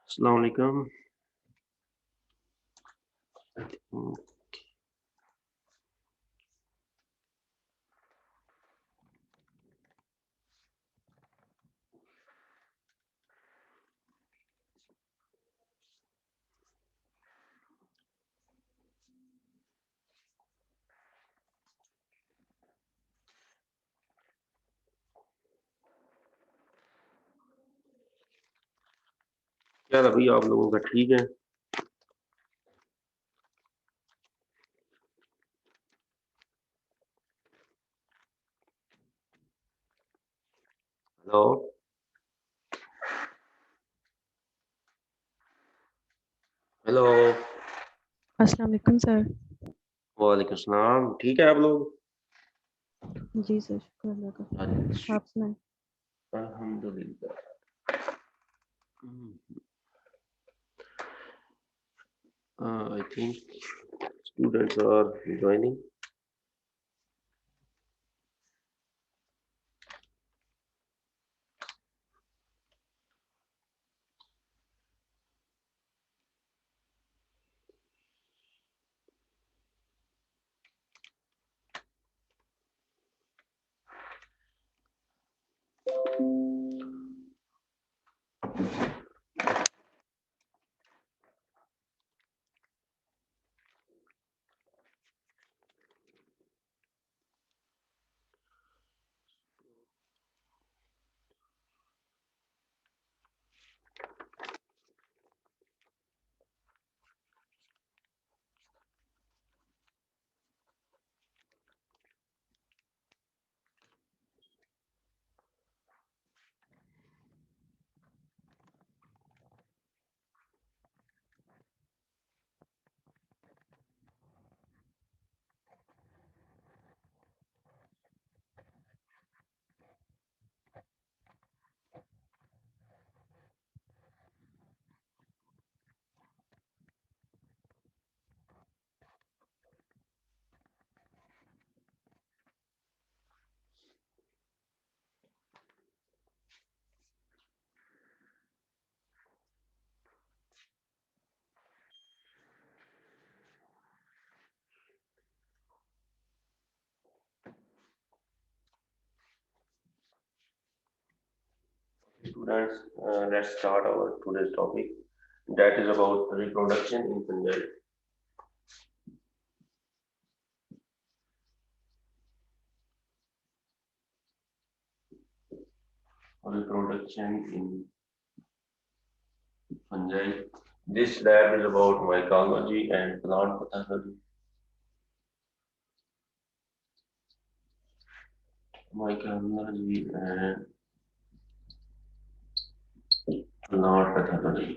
Assalamu alaikum. क्या अभी आप लोगों का ठीक है? Hello hello. अस्सलाम वालेकुम सर। वालेकुम सलाम। ठीक है आप लोग? जी सर, शुक्र अल्लाह का। अच्छा, आप सुनाएं। अल्हम्दुलिल्लाह। I think students are joining. Students, let's start our today's topic. That is about reproduction in fungi. Reproduction in fungi. This lab is about mycology and plant pathology. Mycology and plant pathology.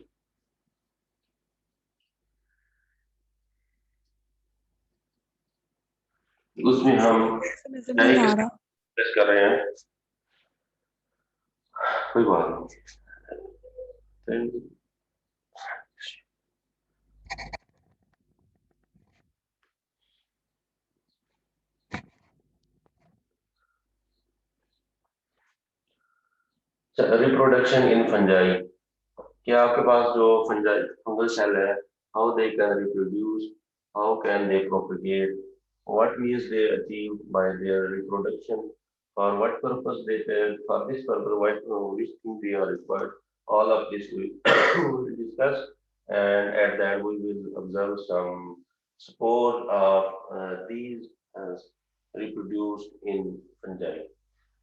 उसमें हम नजर क्या नहीं आ रहा। Discuss कर रहे हैं? कोई बात नहीं। Reproduction in fungi. क्या आपके पास जो फंगल सेल है, how they can reproduce, how can they propagate, what means they achieve by their reproduction, for what purpose they for this purpose which thing they are required, all of this we will discuss, and at that we will observe some spore of these uh, reproduced in fungi.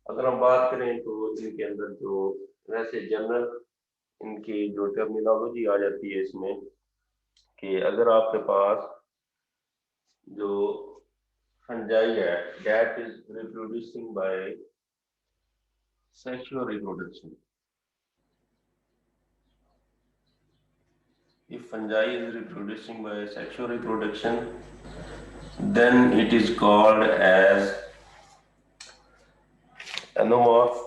अगर हम बात करें तो इनके अंदर जो वैसे general इनकी जो टर्मिनोलॉजी आ जाती है इसमें, कि अगर आपके पास जो फंजाई है, that is reproducing by sexual reproduction. If fungi is reproducing by sexual reproduction, then it is called as anomorph.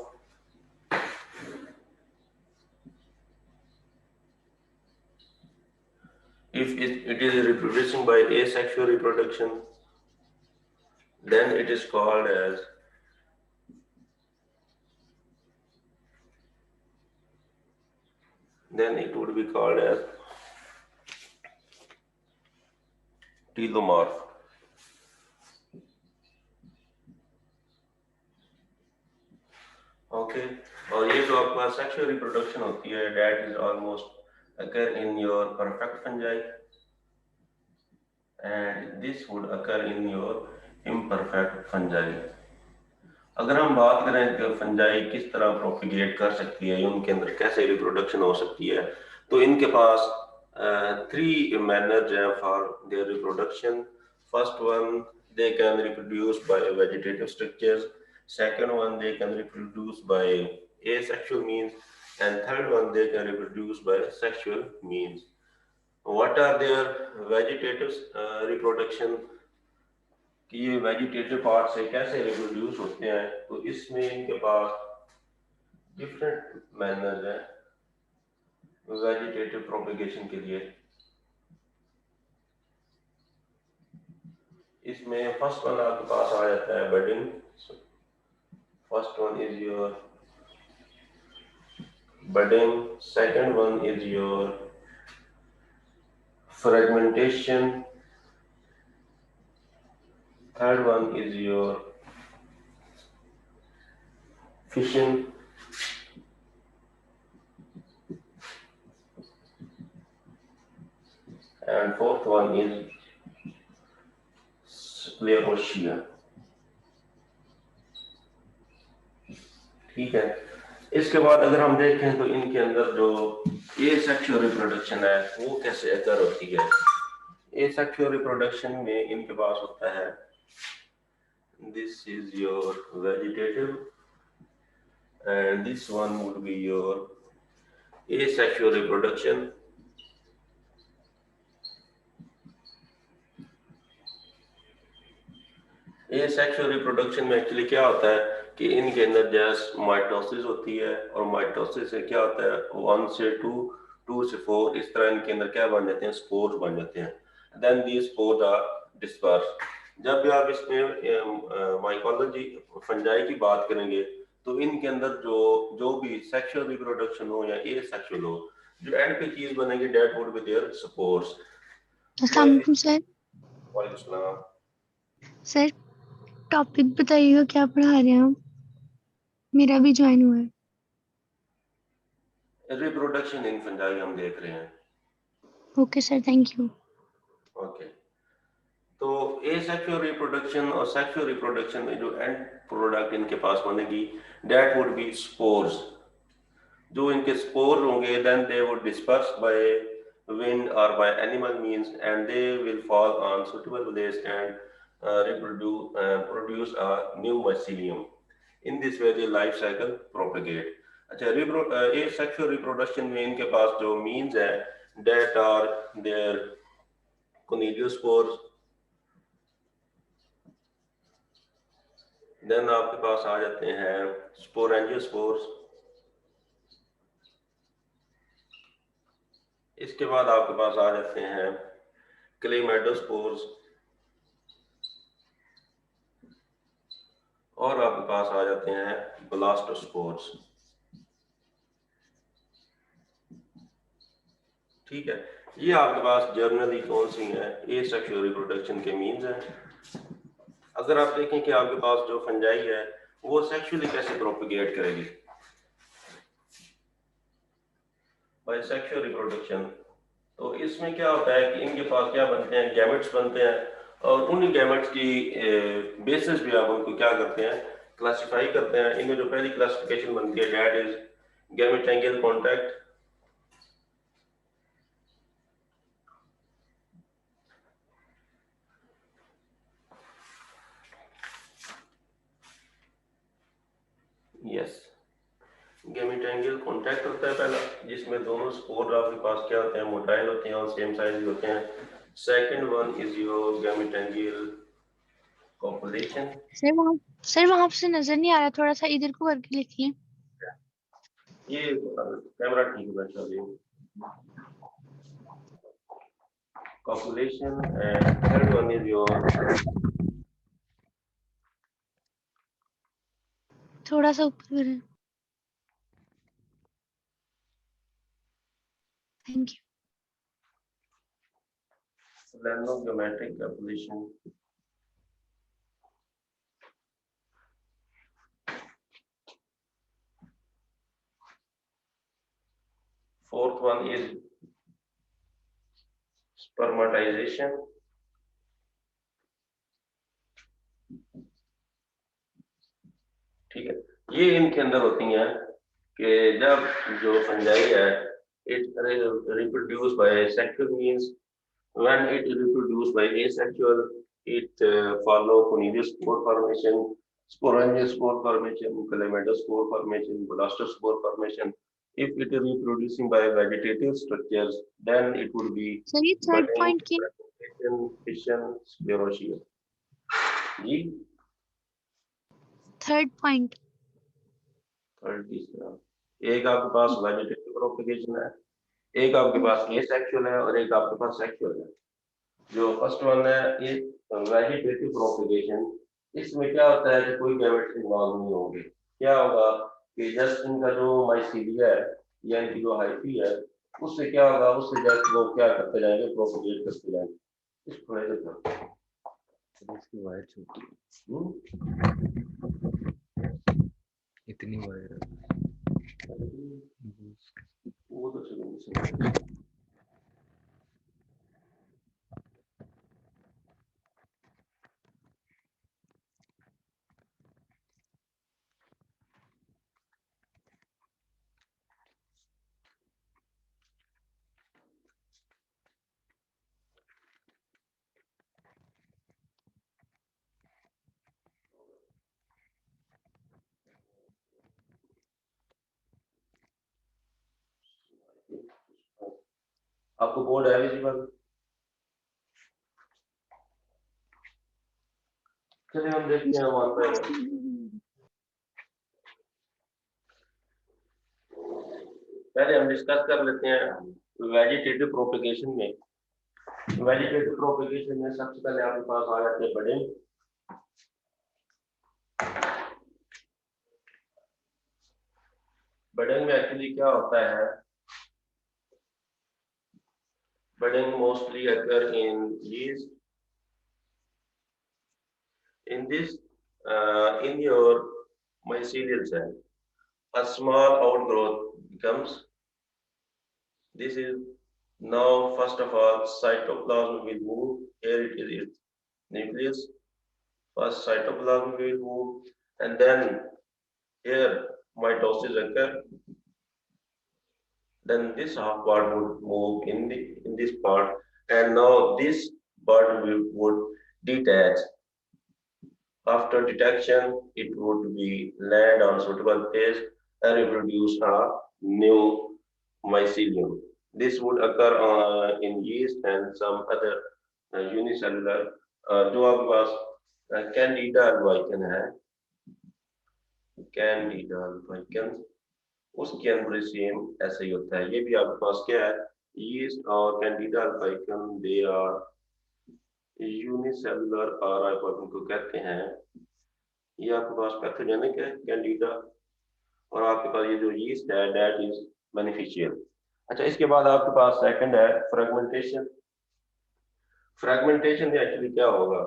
If it is reproducing by asexual reproduction, then it is called as then it would be called as telomorph. Okay, और ये जो आपका sexual reproduction होती है, that is almost occur in your perfect fungi, and this would occur in your imperfect fungi. अगर हम बात करें कि फंजाई किस तरह प्रोपिगेट कर सकती है, उनके अंदर कैसे रिप्रोडक्शन हो सकती है, तो इनके पास थ्री मैनर्स हैं for their reproduction. First one, they can reproduce by vegetative structures. Second one, they can reproduce by asexual means, and third one, they can reproduce by sexual means. What are their vegetative reproduction? कि ये vegetative part से कैसे reproduce होते हैं, तो इसमें इनके पास different manners हैं वेजिटेटिव प्रोपेगेशन के लिए. इसमें फर्स्ट वन आपके पास आ जाता है budding. First one is your budding, second one is your fragmentation, third one is your fission, and fourth one is sclerotia. ठीक है. इसके बाद अगर हम देखें तो इनके अंदर जो एसेक्सुअल रिप्रोडक्शन है वो कैसे अकर होती है. एसेक्सुअल रिप्रोडक्शन में इनके पास होता है, this is your vegetative and this one would be your asexual reproduction. asexual reproduction में एक्चुअली क्या होता है कि इनके अंदर जस्ट माइटोसिस होती है, और माइटोसिस से क्या होता है 1 से 2, 2 से 4, इस तरह इनके अंदर क्या बन जाते हैं, स्पोर्स बन जाते हैं. Then these spores are disperse. जब भी आप इसमें माइकोलॉजी फंजाई की बात करेंगे तो इनके अंदर जो भी सेक्सुअल रिप्रोडक्शन हो या एसेक्सुअल हो, जो एंड पे चीज बनेगी that would be their spores. अस्सलाम वालेकुम सर. वालेकुम सलाम. सर टॉपिक बताइएगा क्या पढ़ा रहे हैं आप? मेरा भी ज्वाइन हुआ है. रिप्रोडक्शन इन फंजाई हम देख रहे हैं. Okay sir, thank you. Okay. तो एसेक्सुअल रिप्रोडक्शन और सेक्सुअल रिप्रोडक्शन में जो एंड प्रोडक्ट इनके पास बनेगी दैट वुड बी स्पोर्स. जो इनके स्पोर होंगे then they would disperse by wind or by animal means, and they will fall on suitable place and produce a new mycelium. In this way the life cycle propagate. अच्छा, asexual reproduction में इनके पास जो means है that are their conidiospores. Then आपके पास आ जाते हैं sporangiospores. इसके बाद आपके पास आ जाते हैं क्लेमाइडोस्पोर्स, और आपके पास आ जाते हैं ब्लास्टोस्पोर्स. ठीक है, ये आपके पास जर्नली कौन सी हैं एसेक्सुअल रिप्रोडक्शन के मीन्स हैं. अगर आप देखें कि आपके पास जो फंजाई है वो सेक्सुअली कैसे प्रोपिगेट करेगी, बाय सेक्सुअल रिप्रोडक्शन. तो इसमें क्या होता है कि इनके पास क्या बनते हैं, गैमेट्स बनते हैं, और उन्हीं गैमेट्स की बेसिस पे आप उनको क्या करते हैं, क्लासिफाई करते हैं. इनमें जो पहली क्लासिफिकेशन बनती है that is gametangial contact. Yes, gametangial contact होता है पहला, जिसमें दोनों स्पोर आपके पास क्या होते हैं, मोटाइल होते हैं और सेम साइज होते हैं. Second one is your gametangial copulation. Sir वहाँ से नजर नहीं आ रहा, थोड़ा सा इधर को करके लिखिए. ये कैमरा ठीक है बैठा अभी. Copulation, and third one is your थोड़ा सा ऊपर करें. Thank you. Planogeometric calculation. Fourth one is spermatization. ठीक है, ये इनके अंदर होती हैं कि जब जो फंजाई है it reproduce by sexual means. When it reproduce by asexual, it follow conidiospore formation, sporangiosperm formation, calamitosperm formation, blastospore formation. If it is reproducing by vegetative structures, then it would be sir ये third budding, point की fragmentation, fission, sclerotia. जी third point तीसरा, एक आपके पास vegetative propagation है, एक आपके पास asexual है और एक आपके पास सेक्सुअल है। जो फर्स्ट वन है ये वेजिटेटिव प्रोपगेशन, इसमें क्या होता है कि कोई गैमेट्स इन्वॉल्व नहीं होंगे। क्या होगा कि जस्ट इनका जो माइसीलिया है या इनकी जो हाइफी है उससे क्या होगा, उससे जस्ट वो क्या करते जाएंगे, प्रोपगेट करते जाएंगे। इस थोड़े से इसकी वायर छोटी इतनी वायर वो तो चलो आपको बोर्ड है विजिबल? चलिए हम देखते हैं वहां पे। पहले हम डिस्कस कर लेते हैं वेजिटेटिव प्रोपगेशन में। वेजिटेटिव प्रोपगेशन में सबसे पहले आपके पास आ जाते हैं बडिंग। बडिंग में एक्चुअली क्या होता है, budding mostly occur in yeast. In this, in your mycelial cell, a small outgrowth becomes. This is now first of all cytoplasm will move. Here it is its nucleus. First cytoplasm will move, and then here mitosis occur. Then this half part would move in this part, and now this part would detach. After detection, it would be land on suitable place and reproduce a new mycelium. This would occur in yeast and some other unicellular. जो आपके पास Candida अल्बाइकन है, Candida अल्बाइकन, उसके अंदर same ऐसे ही होता है। ये भी आपके पास क्या है, यीस्ट और कैंडिडा अल्बाइकम, दे आर यूनिसेलुलर और आप उनको कहते हैं। ये आपके पास पैथोजेनिक है कैंडिडा, और आपके पास ये जो यीस्ट है दैट इज बेनिफिशियल। अच्छा, इसके बाद आपके पास सेकंड है फ्रेगमेंटेशन। फ्रेगमेंटेशन में एक्चुअली क्या होगा,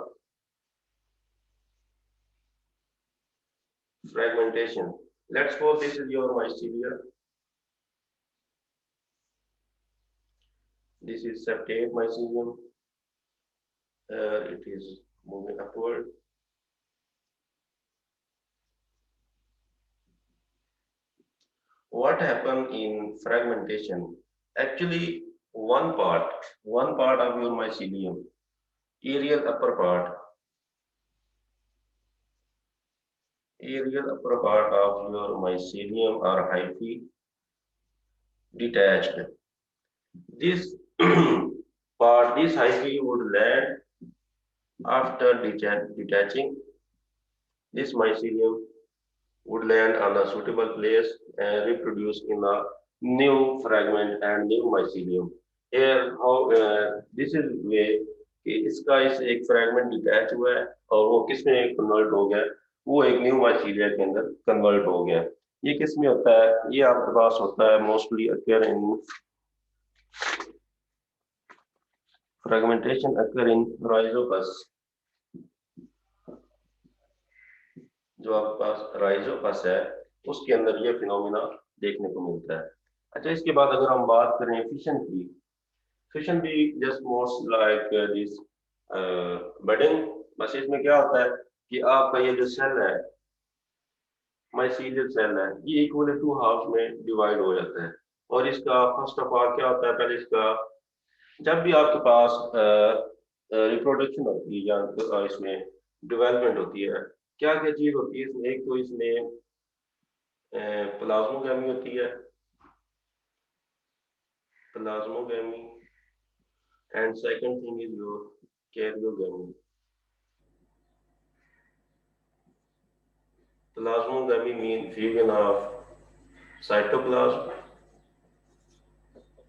fragmentation. Let's suppose this is your mycelia. This is septate mycelium. It is moving upward. What happens in fragmentation? Actually, one part of your mycelium, aerial upper part of your mycelium or hyphae detached. This part, this hyphae would land after detaching. This mycelium would land on a suitable place and reproduce in a new fragment and new mycelium. Here, how this is way कि इसका इस एक fragment detach हुआ है और वो किस में कन्वर्ट हो गया, वो एक न्यू माइसीलिया के अंदर कन्वर्ट हो गया। ये किस में होता है, ये आपके पास होता है मोस्टली अकर इन फ्रेगमेंटेशन अकर इन राइजोपस, जो आपके पास राइजोपस है उसके अंदर ये फिनोमिना देखने को मिलता है। अच्छा, इसके बाद अगर हम बात करें फिशन की, फिशन भी just most like this budding. बस इसमें क्या होता है कि आपका ये जो सेल है, माइसीलियल सेल है, ये इक्वली टू हाफ में डिवाइड हो जाता है। और इसका फर्स्ट ऑफ ऑल क्या होता है, पहले इसका जब भी आपके पास रिप्रोडक्शन होती है या इसमें डेवलपमेंट होती है, क्या क्या चीज होती है इसमें, एक तो इसमें प्लाज्मोगेमी होती है, plasmogamy, and second thing is your karyogamy. Plasmogamy means fusion of cytoplasm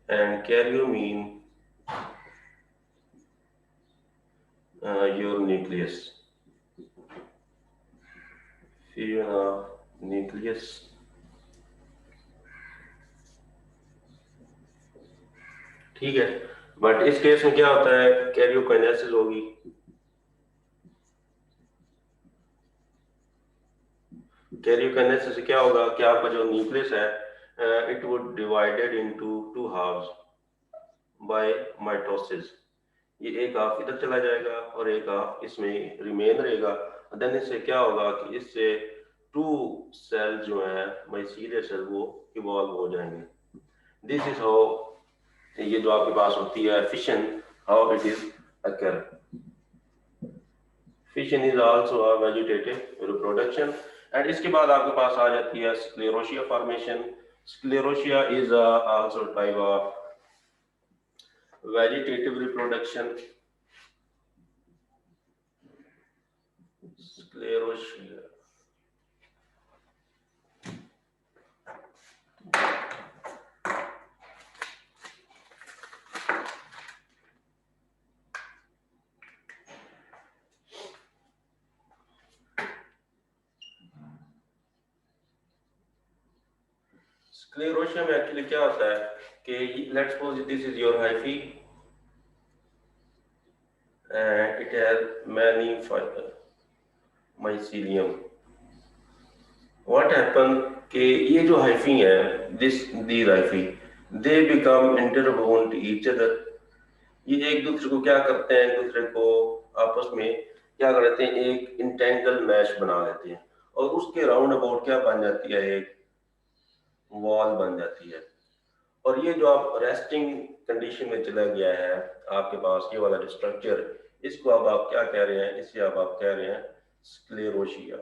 and carrier mean your nucleus. Fusion of nucleus. ठीक है, बट इस केस में क्या होता है, कैरियोकाइनेसिस होगी। कैरियोकाइनेसिस से क्या होगा कि आपका जो न्यूक्लियस है it would divided into two halves by mitosis. ये एक हाफ इधर चला जाएगा और एक हाफ इसमें रिमेन रहेगा। देन इससे क्या होगा कि इससे टू सेल जो है माइसीलियल सेल वो इवॉल्व हो जाएंगे। दिस इज हाउ, ये जो आपके पास होती है fission, how it is occur. Fission is also a vegetative reproduction. And इसके बाद आपके पास आ जाती है sclerotia formation. Sclerotia is also type of vegetative reproduction. Sclerotia. Sclerotia में एक्चुअली क्या होता है कि let's suppose this is your hyphae, it has many mycelium. What happen कि ये जो हाइफी है, these hyphae, they become interwoven to each other. ये एक दूसरे को क्या करते हैं, एक दूसरे को आपस में क्या करते हैं, एक इंटेंगल मैश बना लेते हैं और उसके राउंड अबाउट क्या बन जाती है, एक वॉल बन जाती है। और ये जो आप रेस्टिंग कंडीशन में चला गया है आपके पास ये वाला जो स्ट्रक्चर, इसको अब आप क्या कह रहे हैं, इसे अब आप कह रहे हैं स्क्लेरोशिया।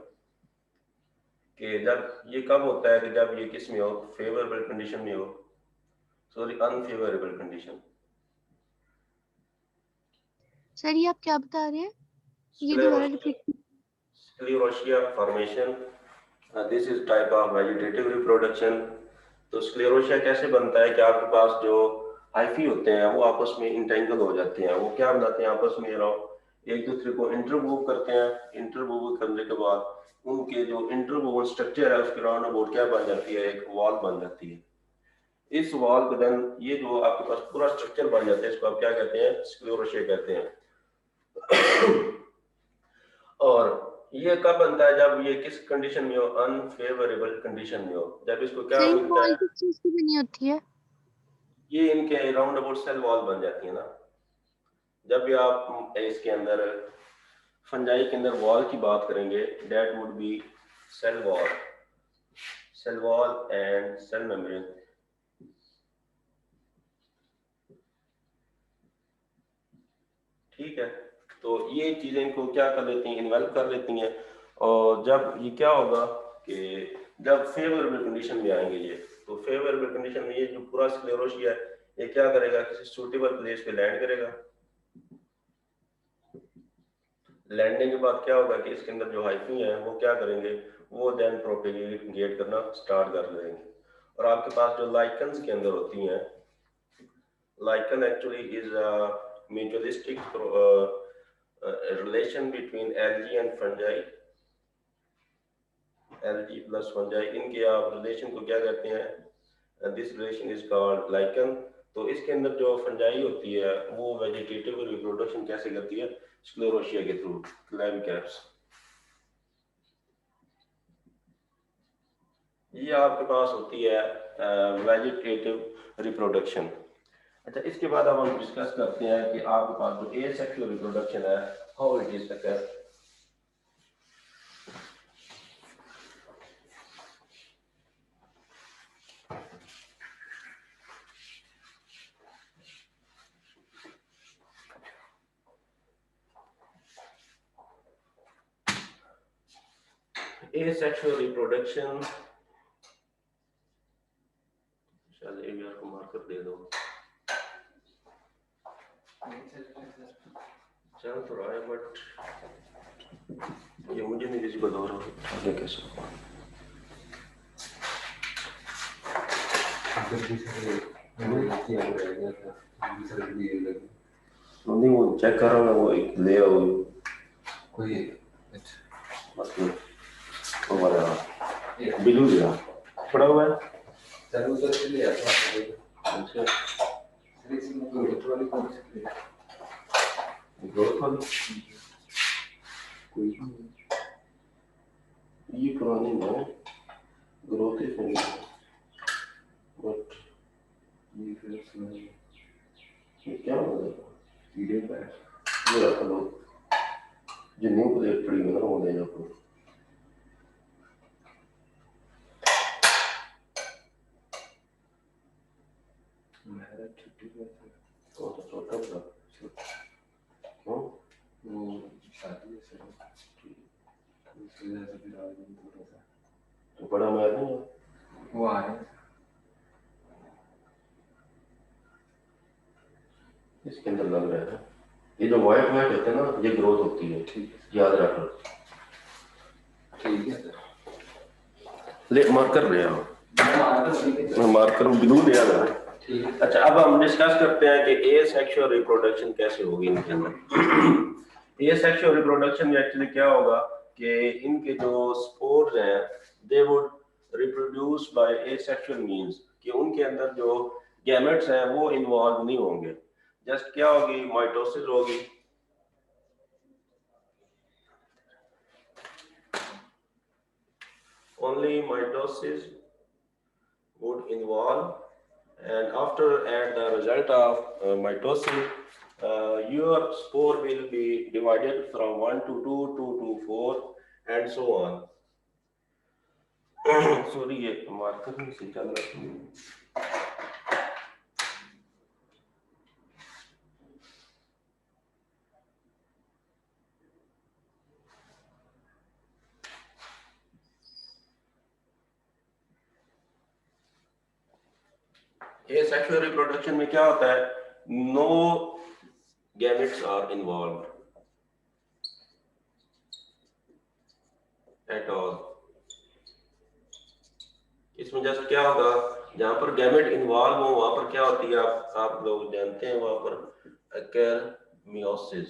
कि जब ये कब होता है कि जब ये किस में हो, फेवरेबल कंडीशन में हो, सॉरी अनफेवरेबल कंडीशन। सर ये आप क्या बता रहे हैं, ये दोबारा repeat. स्क्लेरोशिया formation, this is type of vegetative reproduction. तो स्क्लेरोशिया कैसे बनता है कि आपके पास जो हाइफी होते हैं वो आपस में इंटेंगल हो जाते हैं। वो क्या बनाते हैं, आपस में एक दूसरे को इंटरवूव करते हैं। इंटरवूव करने के बाद उनके जो इंटरवूव स्ट्रक्चर है उसके राउंड अबाउट क्या बन जाती है, एक वॉल बन जाती है। इस वॉल को देन ये जो आपके पास पूरा स्ट्रक्चर बन जाता है, इसको आप क्या कहते हैं, स्क्लेरोशिया कहते हैं। और ये कब बनता है, जब ये किस कंडीशन में हो, अनफेवरेबल कंडीशन में हो। जब इसको क्या सर ये मिलता वॉल है, किस चीज की बनी होती है? ये इनके राउंड अबाउट सेल वॉल बन जाती है ना। जब भी आप इसके अंदर फंजाई के अंदर वॉल की बात करेंगे, that would be cell wall, cell wall and cell membrane. ठीक है, तो ये चीजें इनको क्या कर लेती हैं, इन्वेल्व कर लेती हैं। और जब ये क्या होगा कि जब फेवरेबल कंडीशन में आएंगे ये, तो फेवरेबल कंडीशन में ये जो पूरा स्क्लेरोशिया है ये क्या करेगा, किसी सूटेबल प्लेस पे लैंड करेगा। लैंडिंग के बाद क्या होगा कि इसके अंदर जो हाइफी है वो क्या करेंगे, वो देन प्रोपेगेट करना स्टार्ट कर देंगे। और आपके पास जो लाइकन्स के अंदर होती हैं, lichen actually is mutualistic relation between algae and fungi, algae plus fungi, इनके आप रिलेशन को क्या कहते हैं, this relation is called lichen. तो इसके अंदर जो फंजाई होती है वो वेजिटेटिव रिप्रोडक्शन कैसे करती है? स्क्लेरोशिया के थ्रू, क्लैविकैप्स। ये आपके पास होती है वेजिटेटिव रिप्रोडक्शन। अच्छा, इसके बाद अब हम डिस्कस करते हैं कि आपके पास जो एसेक्सुअल रिप्रोडक्शन है, how it is occur. Asexual reproduction, चल एरिया को मार्कर दे दो, चल तो रहा है बट ये मुझे नहीं किसी को दो रहा आगे कैसे नहीं, वो चेक कर रहा हूँ, वो एक ले आओ कोई मतलब हमारा बिलू दिया पड़ा हुआ है। चलो उधर से ले आता हूँ। अच्छा, ग्रोथ वाली कौन सी है? ग्रोथ वाली कोई ये पुरानी है, ग्रोथ ही नहीं है बट ये फिर सुना ये क्या होगा वीडियो पर ये रख लो, जो न्यू प्लेट पड़ी है ना वो ले जाओ। मेरा छुट्टी पे था तो छोटा सा वो शादी है सर, उसकी वजह से फिर आज भी थोड़ा सा तो बड़ा मैं नहीं वो आ रहे इसके अंदर लग रहा है। ये जो व्हाइट व्हाइट होते हैं ना, ये ग्रोथ होती है, ठीक याद रख लो। है सर। ले मार्कर ले आओ, मैं मार्कर ब्लू ले आ रहा है। अच्छा, अब हम डिस्कस करते हैं कि एसेक्सुअल रिप्रोडक्शन कैसे होगी इनके अंदर। एसेक्सुअल रिप्रोडक्शन में एक्चुअली क्या होगा कि इनके जो स्पोर्स हैं they would reproduce by asexual means, कि उनके अंदर जो गैमेट्स हैं वो इन्वॉल्व नहीं होंगे। जस्ट क्या होगी, माइटोसिस होगी, only mitosis would involve, and after at the result of mitosis your spore will be divided from 1 to 2, 2 to 4 and so on. Sorry, ये मार्कर नहीं से चल रहा है। Asexual reproduction में क्या होता है, no gametes are involved at all। इसमें जस्ट क्या होगा, जहां पर गैमेट इन्वॉल्व हो वहां पर क्या होती है, आप लोग जानते हैं, वहां पर अकर meiosis,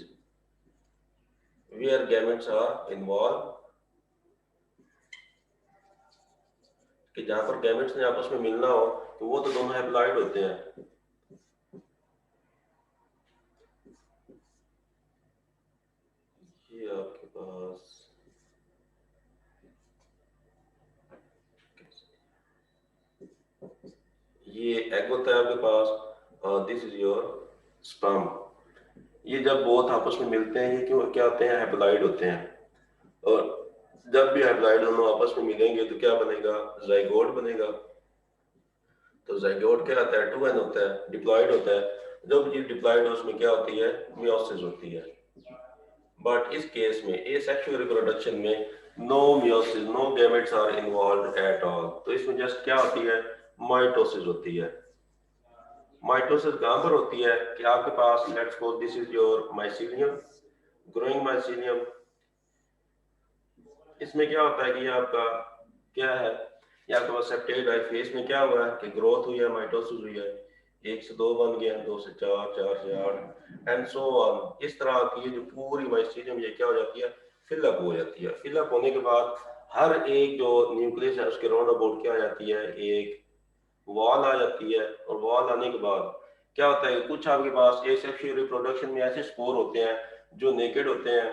where gametes are involved, कि जहां पर गैमेट्स ने आपस में मिलना हो तो वो तो दोनों हैप्लॉइड होते हैं। ये आपके पास ये एग होता है आपके पास, दिस इज योर स्पर्म। ये जब बोथ आपस में मिलते हैं ये क्यों क्या होते हैं, हैप्लॉइड होते हैं। और जब भी हैप्लॉइड दोनों आपस में मिलेंगे तो क्या बनेगा, जाइगोट बनेगा। तो जाइगोट क्या होता है, 2n होता है, डिप्लॉइड होता है। जब ये डिप्लॉइड उसमें क्या होती है, मियोसिस होती है। बट इस केस में एसेक्सुअल रिप्रोडक्शन में no meiosis, no gametes are involved at all. तो इसमें जस्ट क्या होती है, माइटोसिस होती है। माइटोसिस कहां पर होती है कि आपके पास, let's suppose this is your mycelium, growing mycelium. इसमें क्या होता है कि ये आपका क्या है, ये आपके पास सेप्टेड है। फेस में क्या हुआ है कि ग्रोथ हुई है, माइटोसिस हुई है, 1 से 2 बन गया, 2 से 4, 4 से 8 एंड सो ऑन। इस तरह की जो पूरी माइसीलियम ये क्या हो जाती है, फिलअप हो जाती है। फिलअप होने के बाद हर एक जो न्यूक्लियस है उसके राउंड अबाउट क्या आ जाती है, एक वॉल आ जाती है। और वॉल आने के बाद क्या होता है, कुछ आपके पास एसेक्सुअल रिप्रोडक्शन में ऐसे स्पोर होते हैं जो नेकेड होते हैं,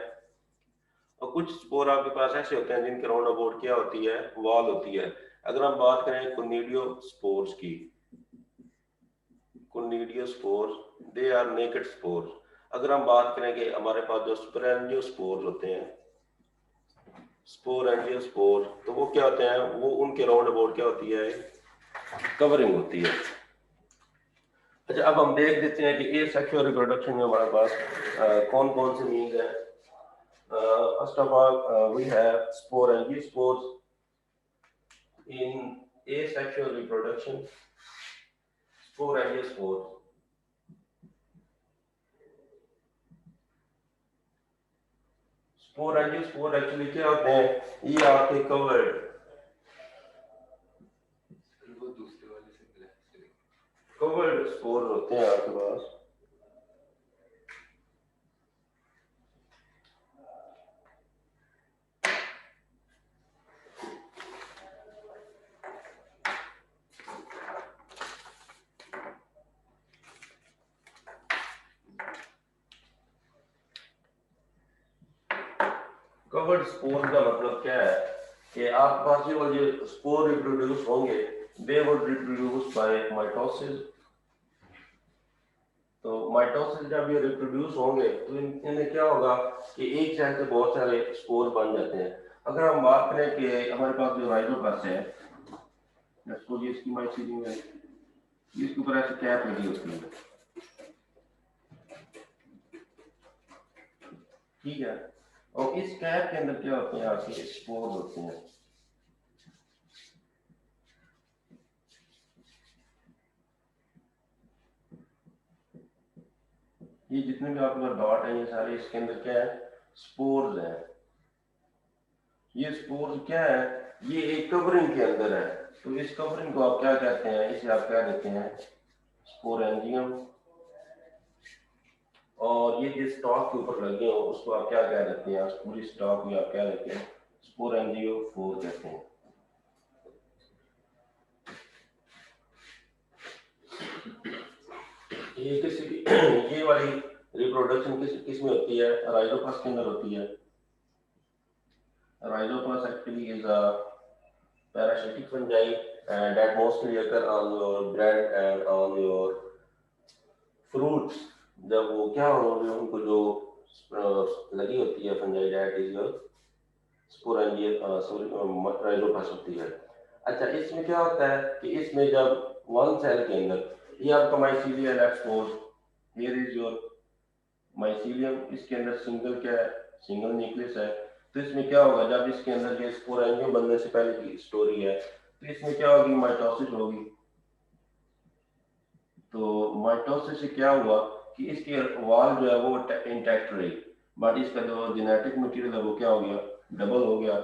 और कुछ स्पोर आपके पास ऐसे होते हैं जिनके राउंड अबाउट क्या होती है, वॉल होती है। अगर हम बात करें कोनिडियो स्पोर्स की, conidiospores they are naked spores. अगर हम बात करें कि हमारे पास जो स्पोरेंजियो स्पोर्स होते हैं, स्पोरेंजियो स्पोर, तो वो क्या होते हैं, वो उनके राउंड अबाउट क्या होती है, कवरिंग होती है। अच्छा, अब हम देख देते हैं कि ये सेक्सुअल रिप्रोडक्शन में हमारे पास कौन कौन से मीन्स हैं। First of all we have sporangiospores in asexual reproduction, sporangiospours. Sporangiospore actually क्या होते हैं, ये आपके कवर्ड, वो दूसरे वाले से मिला है। कवर्ड स्पोर होते हैं आपके पास। कवर्ड स्पोर का मतलब क्या है कि आपके पास ये वाले स्पोर रिप्रोड्यूस होंगे, they would reproduce by mitosis. तो माइटोसिस जब ये रिप्रोड्यूस होंगे तो इनमें क्या होगा कि एक सेल से बहुत सारे स्पोर बन जाते हैं। अगर हम बात करें कि हमारे पास जो राइजोप्लास्ट है, सपोज ये इसकी माइसीलियम है, इसके ऊपर ऐसे कैप लगी होती है, ठीक है, और इस कैप के अंदर क्या होते हैं, आपके स्पोर होते हैं। ये जितने भी आपके पास डॉट है, ये सारे इसके अंदर क्या है, स्पोर्स हैं। ये स्पोर्स क्या है, ये एक कवरिंग के अंदर है। तो इस कवरिंग को आप क्या कहते हैं, इसे आप क्या देते हैं, स्पोरेंजियम। और ये जिस स्टॉक के ऊपर लगे हो उसको आप क्या कह देते हैं, पूरी स्टॉक में आप क्या देते हैं, स्पोरेंजियोफोर कहते हैं। ये किसी ये वाली रिप्रोडक्शन किस में होती है, राइजोपस के अंदर होती है। Rhizopus actually is a parasitic fungi and that mostly occur on your bread and on your fruits। जब वो क्या होंगे, उनको जो लगी होती है fungi, that is your Rhizopus होती है। अच्छा, इसमें क्या होता है कि इसमें जब वन सेल के अंदर, ये आपका mycelium expose, here is your mycelium, इसके अंदर सिंगल क्या है, सिंगल न्यूक्लियस है। तो इसमें क्या होगा, जब इसके अंदर ये स्पोरेंजियम बनने से पहले की स्टोरी है, तो इसमें क्या होगी, माइटोसिस होगी। तो माइटोसिस से क्या हुआ कि इसकी वॉल जो है वो इंटैक्ट रही, बट इसका जो जेनेटिक मटेरियल है वो क्या हो गया, डबल हो गया।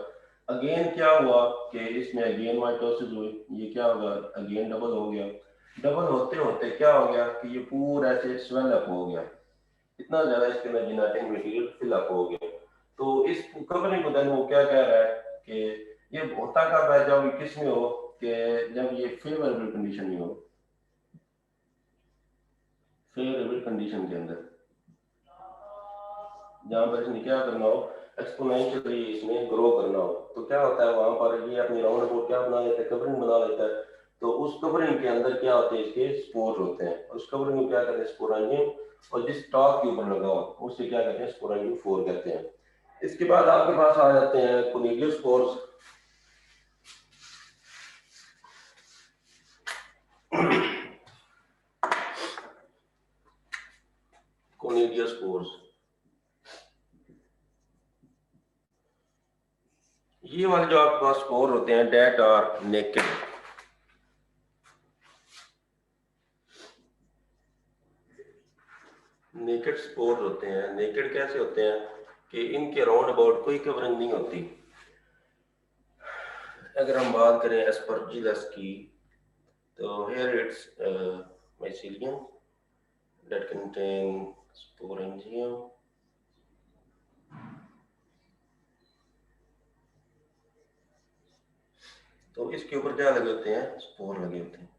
अगेन क्या हुआ कि इसमें अगेन माइटोसिस हुई, ये क्या होगा, अगेन डबल हो गया। डबल होते होते क्या हो गया कि ये पूरा ऐसे स्वेल अप हो गया, इतना ज्यादा इसके अंदर जेनेटिक मटेरियल फिल अप हो गया। तो इस कवरिंग को देन वो क्या कह रहा है कि ये होता कब है, जब किस में हो कि जब ये फेवरेबल कंडीशन में हो, फेवरेबल कंडीशन के अंदर, जहां पर इसने क्या करना हो, एक्सपोनेंशियली इसमें ग्रो करना हो। तो क्या होता है, वहां पर ये अपनी राउंड अबाउट क्या बना लेता है, कवरिंग बना लेता है। तो उस कवरिंग के अंदर क्या होते हैं, इसके स्पोर होते हैं। उस कवरिंग को क्या कहते हैं, स्पोरेंजियम। और जिस स्टॉक के ऊपर लगा हो उसे क्या कहते हैं, स्पोरेंजियम फोर कहते हैं। इसके बाद आपके पास आ जाते हैं कोनिडियोस्पोर्स। कोनिडियोस्पोर्स, ये वाले जो आपके पास स्पोर होते हैं, that are naked. Naked spore होते हैं। नेकेड कैसे होते हैं कि इनके राउंड अबाउट कोई कवरिंग नहीं होती। अगर हम बात करें एस्परजिलस की, तो here it's mycelium that contain sporangium। तो इसके ऊपर क्या लगे होते हैं, स्पोर लगे होते हैं।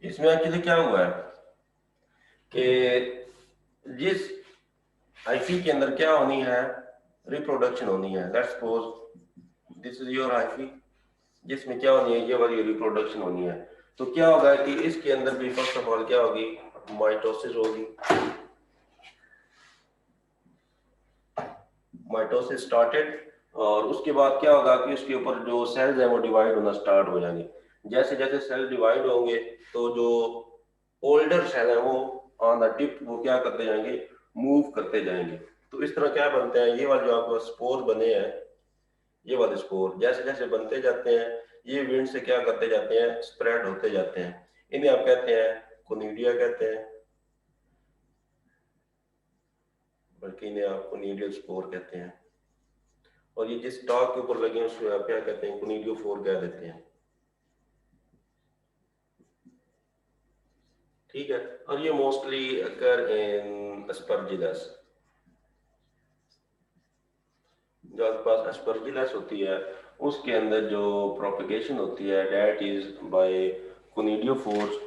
इसमें एक्चुअली क्या हुआ है कि जिस हाइफी के अंदर क्या होनी है, रिप्रोडक्शन होनी है। Let's suppose this is your hyphae, जिसमें क्या होनी है, ये वाली रिप्रोडक्शन होनी है। तो क्या होगा कि इसके अंदर भी फर्स्ट ऑफ ऑल क्या होगी, माइटोसिस होगी। माइटोसिस स्टार्टेड, और उसके बाद क्या होगा कि उसके ऊपर जो सेल्स हैं वो डिवाइड होना स्टार्ट हो जाएंगे। जैसे जैसे सेल डिवाइड होंगे तो जो ओल्डर सेल है वो ऑन द टिप वो क्या करते जाएंगे, मूव करते जाएंगे। तो इस तरह क्या बनते हैं, ये वाले जो आपको स्पोर बने हैं, ये वाले स्पोर जैसे जैसे बनते जाते हैं ये विंड से क्या करते जाते हैं, स्प्रेड होते जाते हैं। इन्हें आप कहते हैं कोनिडिया कहते हैं, बल्कि इन्हें आप कोनिडियल स्पोर कहते हैं। और ये जिस स्टॉक के ऊपर लगे हैं उसको आप क्या कहते हैं, कोनिडियोफोर कह देते हैं। ठीक है, और ये मोस्टली अकर इन एस्परजिलस। जो आपके पास एस्परजिलस होती है उसके अंदर जो प्रोपेगेशन होती है दैट इज बाय कोनिडियोफोर्स।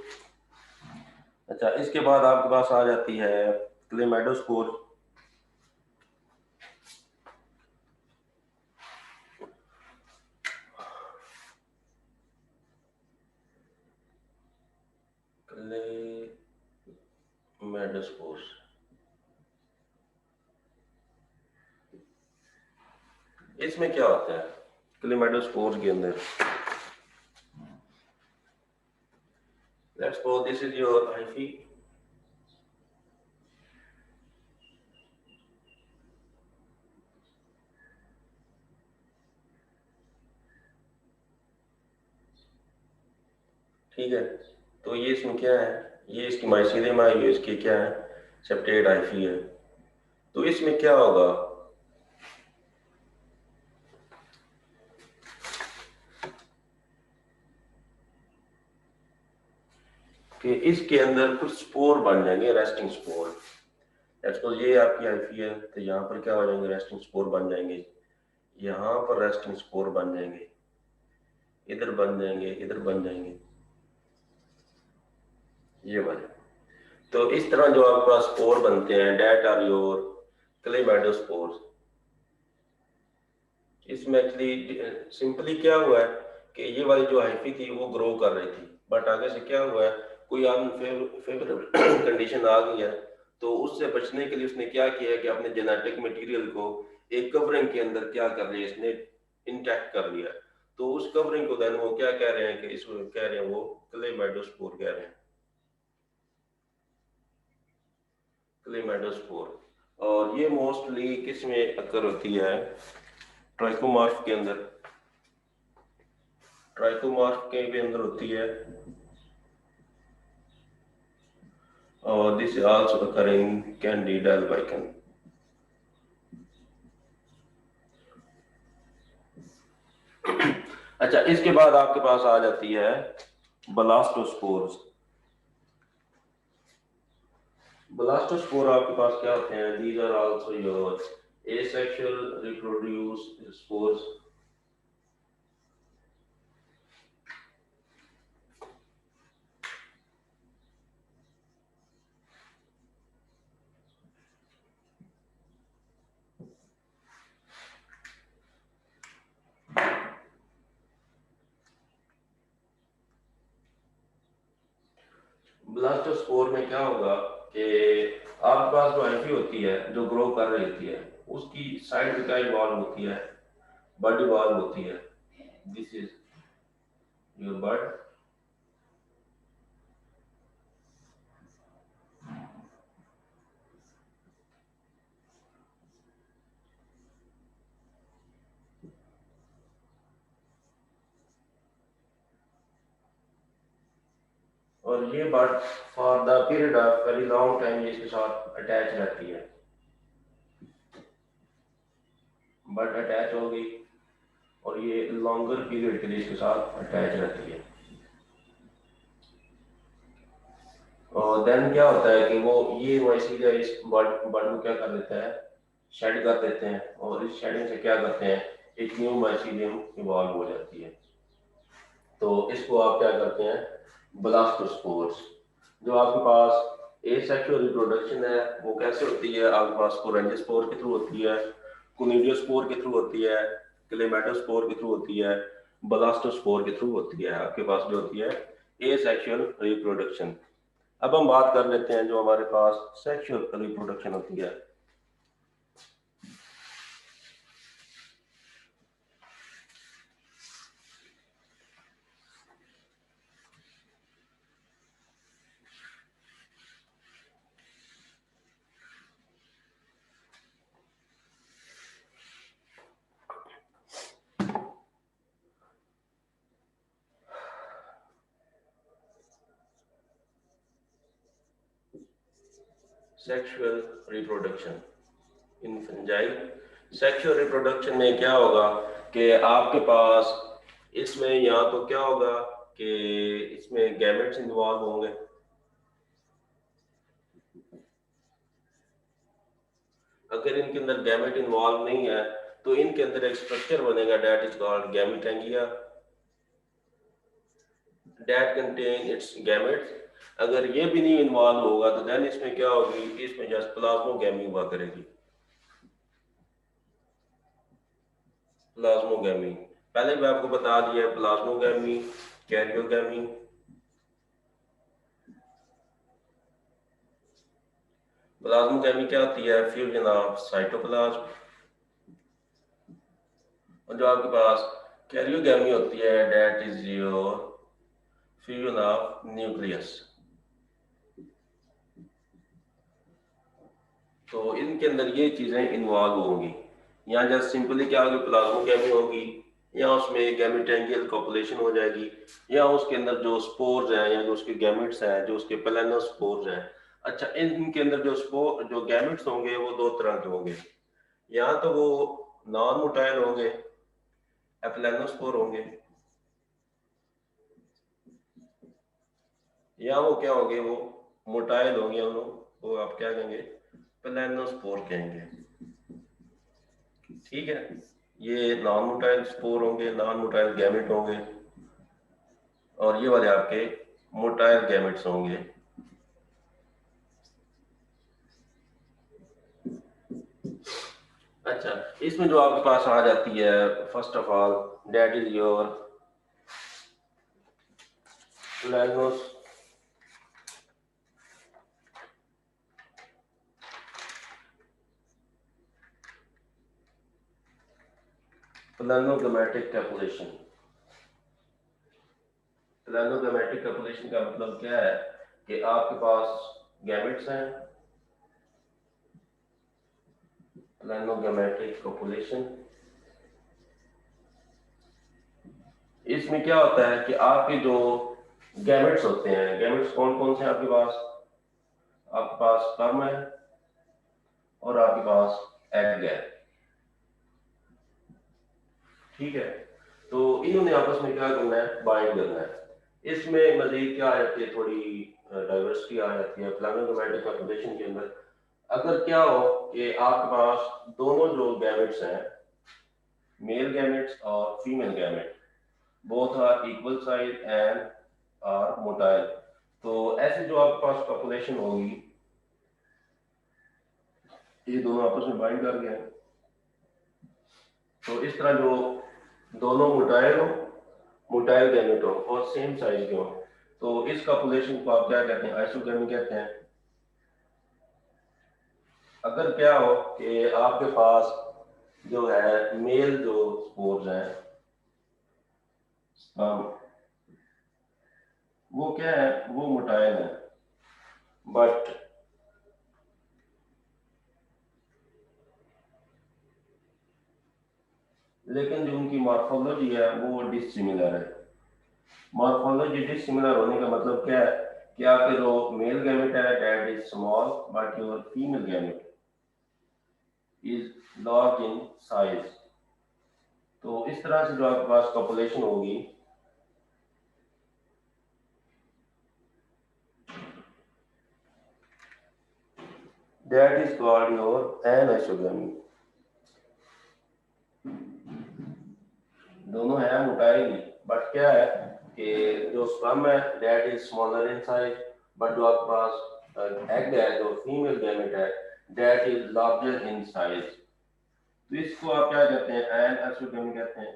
अच्छा, इसके बाद आपके पास आ जाती है क्लेमाइडोस्पोर। क्लेमाइडोस्पोर इसमें क्या होता है, क्लेमाइडोस्पोर के अंदर let's suppose this is your hyphae. ठीक है, तो ये इसमें क्या है, ये इसकी माइसीलियम है, ये इसकी क्या है, सेप्टेट हाइफी है। तो इसमें क्या होगा कि इसके अंदर कुछ स्पोर बन जाएंगे, रेस्टिंग स्पोर। सपोज ये आपकी हाइफी है तो यहाँ पर क्या हो जाएंगे, रेस्टिंग स्पोर बन जाएंगे। यहाँ पर रेस्टिंग स्पोर बन जाएंगे, इधर बन जाएंगे, इधर बन जाएंगे, ये वाले। तो इस तरह जो आपके पास स्पोर बनते हैं डेट आर योर क्लेमाइडोस्पोर्स। इसमें एक्चुअली सिंपली क्या हुआ है कि ये वाली जो हाइफी थी वो ग्रो कर रही थी, बट आगे से क्या हुआ है, कोई अनफेवरेबल कंडीशन आ गई है। तो उससे बचने के लिए उसने क्या किया है कि अपने जेनेटिक मटेरियल को एक कवरिंग के अंदर क्या कर लिया, इसने इंटैक्ट कर लिया। तो उस कवरिंग को देन वो क्या कह रहे हैं कि इसको कह रहे हैं वो क्लेमाइडोस्पोर कह रहे हैं, क्लेमाइडोस्पोर। और ये मोस्टली किस में अकर होती है, ट्राइकोमॉर्फ के अंदर, ट्राइकोमॉर्फ के भी अंदर होती है। और this also occur in Candida albican. अच्छा, इसके बाद आपके पास आ जाती है ब्लास्टोस्पोर्स। ब्लास्टोस्पोर आपके पास क्या होते हैं, these are also your asexual reproduced spores. Blastospore में क्या होगा कि आपके पास जो हाइफी होती है जो ग्रो कर रही होती है उसकी साइड पे क्या इवॉल्व होती है, बड इवॉल्व होती है। This is your bud. और ये bud for the period of very long time इसके साथ अटैच रहती है, बड अटैच होगी और ये लॉन्गर पीरियड के लिए इसके साथ अटैच रहती है। और देन क्या होता है कि वो ये माइसीलिया इस बड को क्या कर देता है, शेड कर देते हैं, और इस शेडिंग से क्या करते हैं, एक न्यू माइसीलियम इवॉल्व हो जाती है। तो इसको आप क्या करते हैं, ब्लास्टोस्पोर्स। जो आपके पास एसेक्सुअल रिप्रोडक्शन है वो कैसे होती है, आपके पास स्पोरेंजियोस्पोर के थ्रू होती है, कोनिडियोस्पोर के थ्रू होती है, क्लेमाइडोस्पोर के थ्रू होती है, ब्लास्टोस्पोर के थ्रू होती है। आपके पास जो होती है एसेक्सुअल रिप्रोडक्शन। अब हम बात कर लेते हैं जो हमारे पास सेक्सुअल रिप्रोडक्शन होती है। Sexual reproduction in fungi. Sexual reproduction में क्या होगा कि आपके पास इसमें या तो क्या होगा कि इसमें गैमेट्स इन्वॉल्व होंगे, अगर इनके अंदर गैमेट इन्वॉल्व नहीं है तो इनके अंदर एक स्ट्रक्चर बनेगा that is called gametangia, that contain its gametes. अगर ये भी नहीं इन्वॉल्व होगा तो देन इसमें क्या होगी, इसमें जस्ट प्लाज्मोगैमी हुआ करेगी। प्लाज्मोगैमी पहले भी आपको बता दिया, प्लाज्मोगैमी, कैरियोगैमी। प्लाज्मोगैमी क्या होती है, फ्यूजन ऑफ साइटोप्लाज्म। और जो आपके पास कैरियोगैमी होती है that is your fusion of nucleus. तो इनके अंदर ये चीजें इन्वॉल्व होंगी। यहाँ जस्ट सिंपली क्या होगी, प्लाज्मोगैमी होगी, या उसमें गैमेटेंगियल कॉपुलेशन हो जाएगी, या उसके अंदर जो स्पोर्स हैं या जो उसके गैमेट्स हैं, जो उसके प्लानोस्पोर्स हैं। अच्छा, इनके अंदर जो स्पोर जो गैमेट्स होंगे वो दो तरह के होंगे, या तो वो नॉन मोटाइल होंगे, एप्लानोस्पोर होंगे, या वो क्या होंगे, वो मोटाइल होंगे, वो आप क्या कहेंगे, प्लानोस्पोर कहेंगे। ठीक है, ये नॉन मोटाइल स्पोर होंगे, नॉन मोटाइल गैमेट होंगे, और ये वाले आपके मोटाइल गैमेट्स होंगे। अच्छा, इसमें जो आपके पास आ जाती है first of all that is your planos planogametic copulation. Planogametic copulation का मतलब क्या है कि आपके पास गैमेट्स हैं, प्लानोगैमेटिक कॉपुलेशन। इसमें क्या होता है कि आपके जो गैमेट्स होते हैं, गैमेट्स कौन कौन से हैं आपके पास, आपके पास स्पर्म है और आपके पास एग है। ठीक है, तो इन्होंने आपस में क्या करना है, बाइंड करना है। इसमें मजीद क्या आ जाती है, थोड़ी डाइवर्सिटी आ जाती है प्लानोगैमेटिक कॉपुलेशन के अंदर। अगर क्या हो कि आपके पास दोनों जो गैमेट्स हैं, मेल गैमेट्स और female gamete, both are equal size and are motile, तो ऐसे जो आपके पास पॉपुलेशन होगी, ये दोनों आपस में बाइंड कर गए। तो इस तरह जो दोनों मोटाइल हो, मोटाइल गैमेट हो और सेम साइज के हो, तो इस पॉपुलेशन को आप क्या कहते हैं, आइसोगैमी कहते हैं। अगर क्या हो कि आपके पास जो है मेल जो स्पोर्स हैं, वो क्या है, वो मोटाइल है, बट लेकिन जो उनकी मॉर्फोलॉजी है वो डिसिमिलर है। मॉर्फोलॉजी डिसिमिलर होने का मतलब क्या है कि आपके जो मेल गैमेट है that is small but your female gamete is large in size. तो इस तरह से जो आपके पास पॉपुलेशन होगी, that is called your anisogamy. दोनों है मोटाइल, बट क्या है कि जो स्पर्म है that is smaller in size, but जो आपके पास एग है जो फीमेल गैमेट है that is larger in size. तो इसको आप क्या कहते हैं? एन एक्सोगेमी कहते हैं।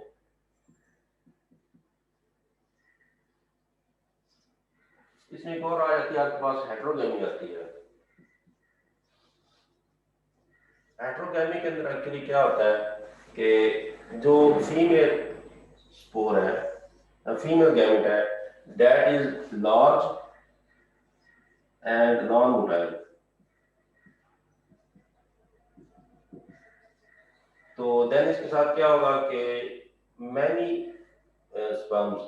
इसमें एक और आ जाती है आपके पास हेट्रोगेमी आती है। हेट्रोगेमी के अंदर एक्चुअली क्या होता है कि जो फीमेल स्पोर है फीमेल गैमेट है that is large and non motile. तो देन इसके साथ क्या होगा कि मैनी स्पर्म्स,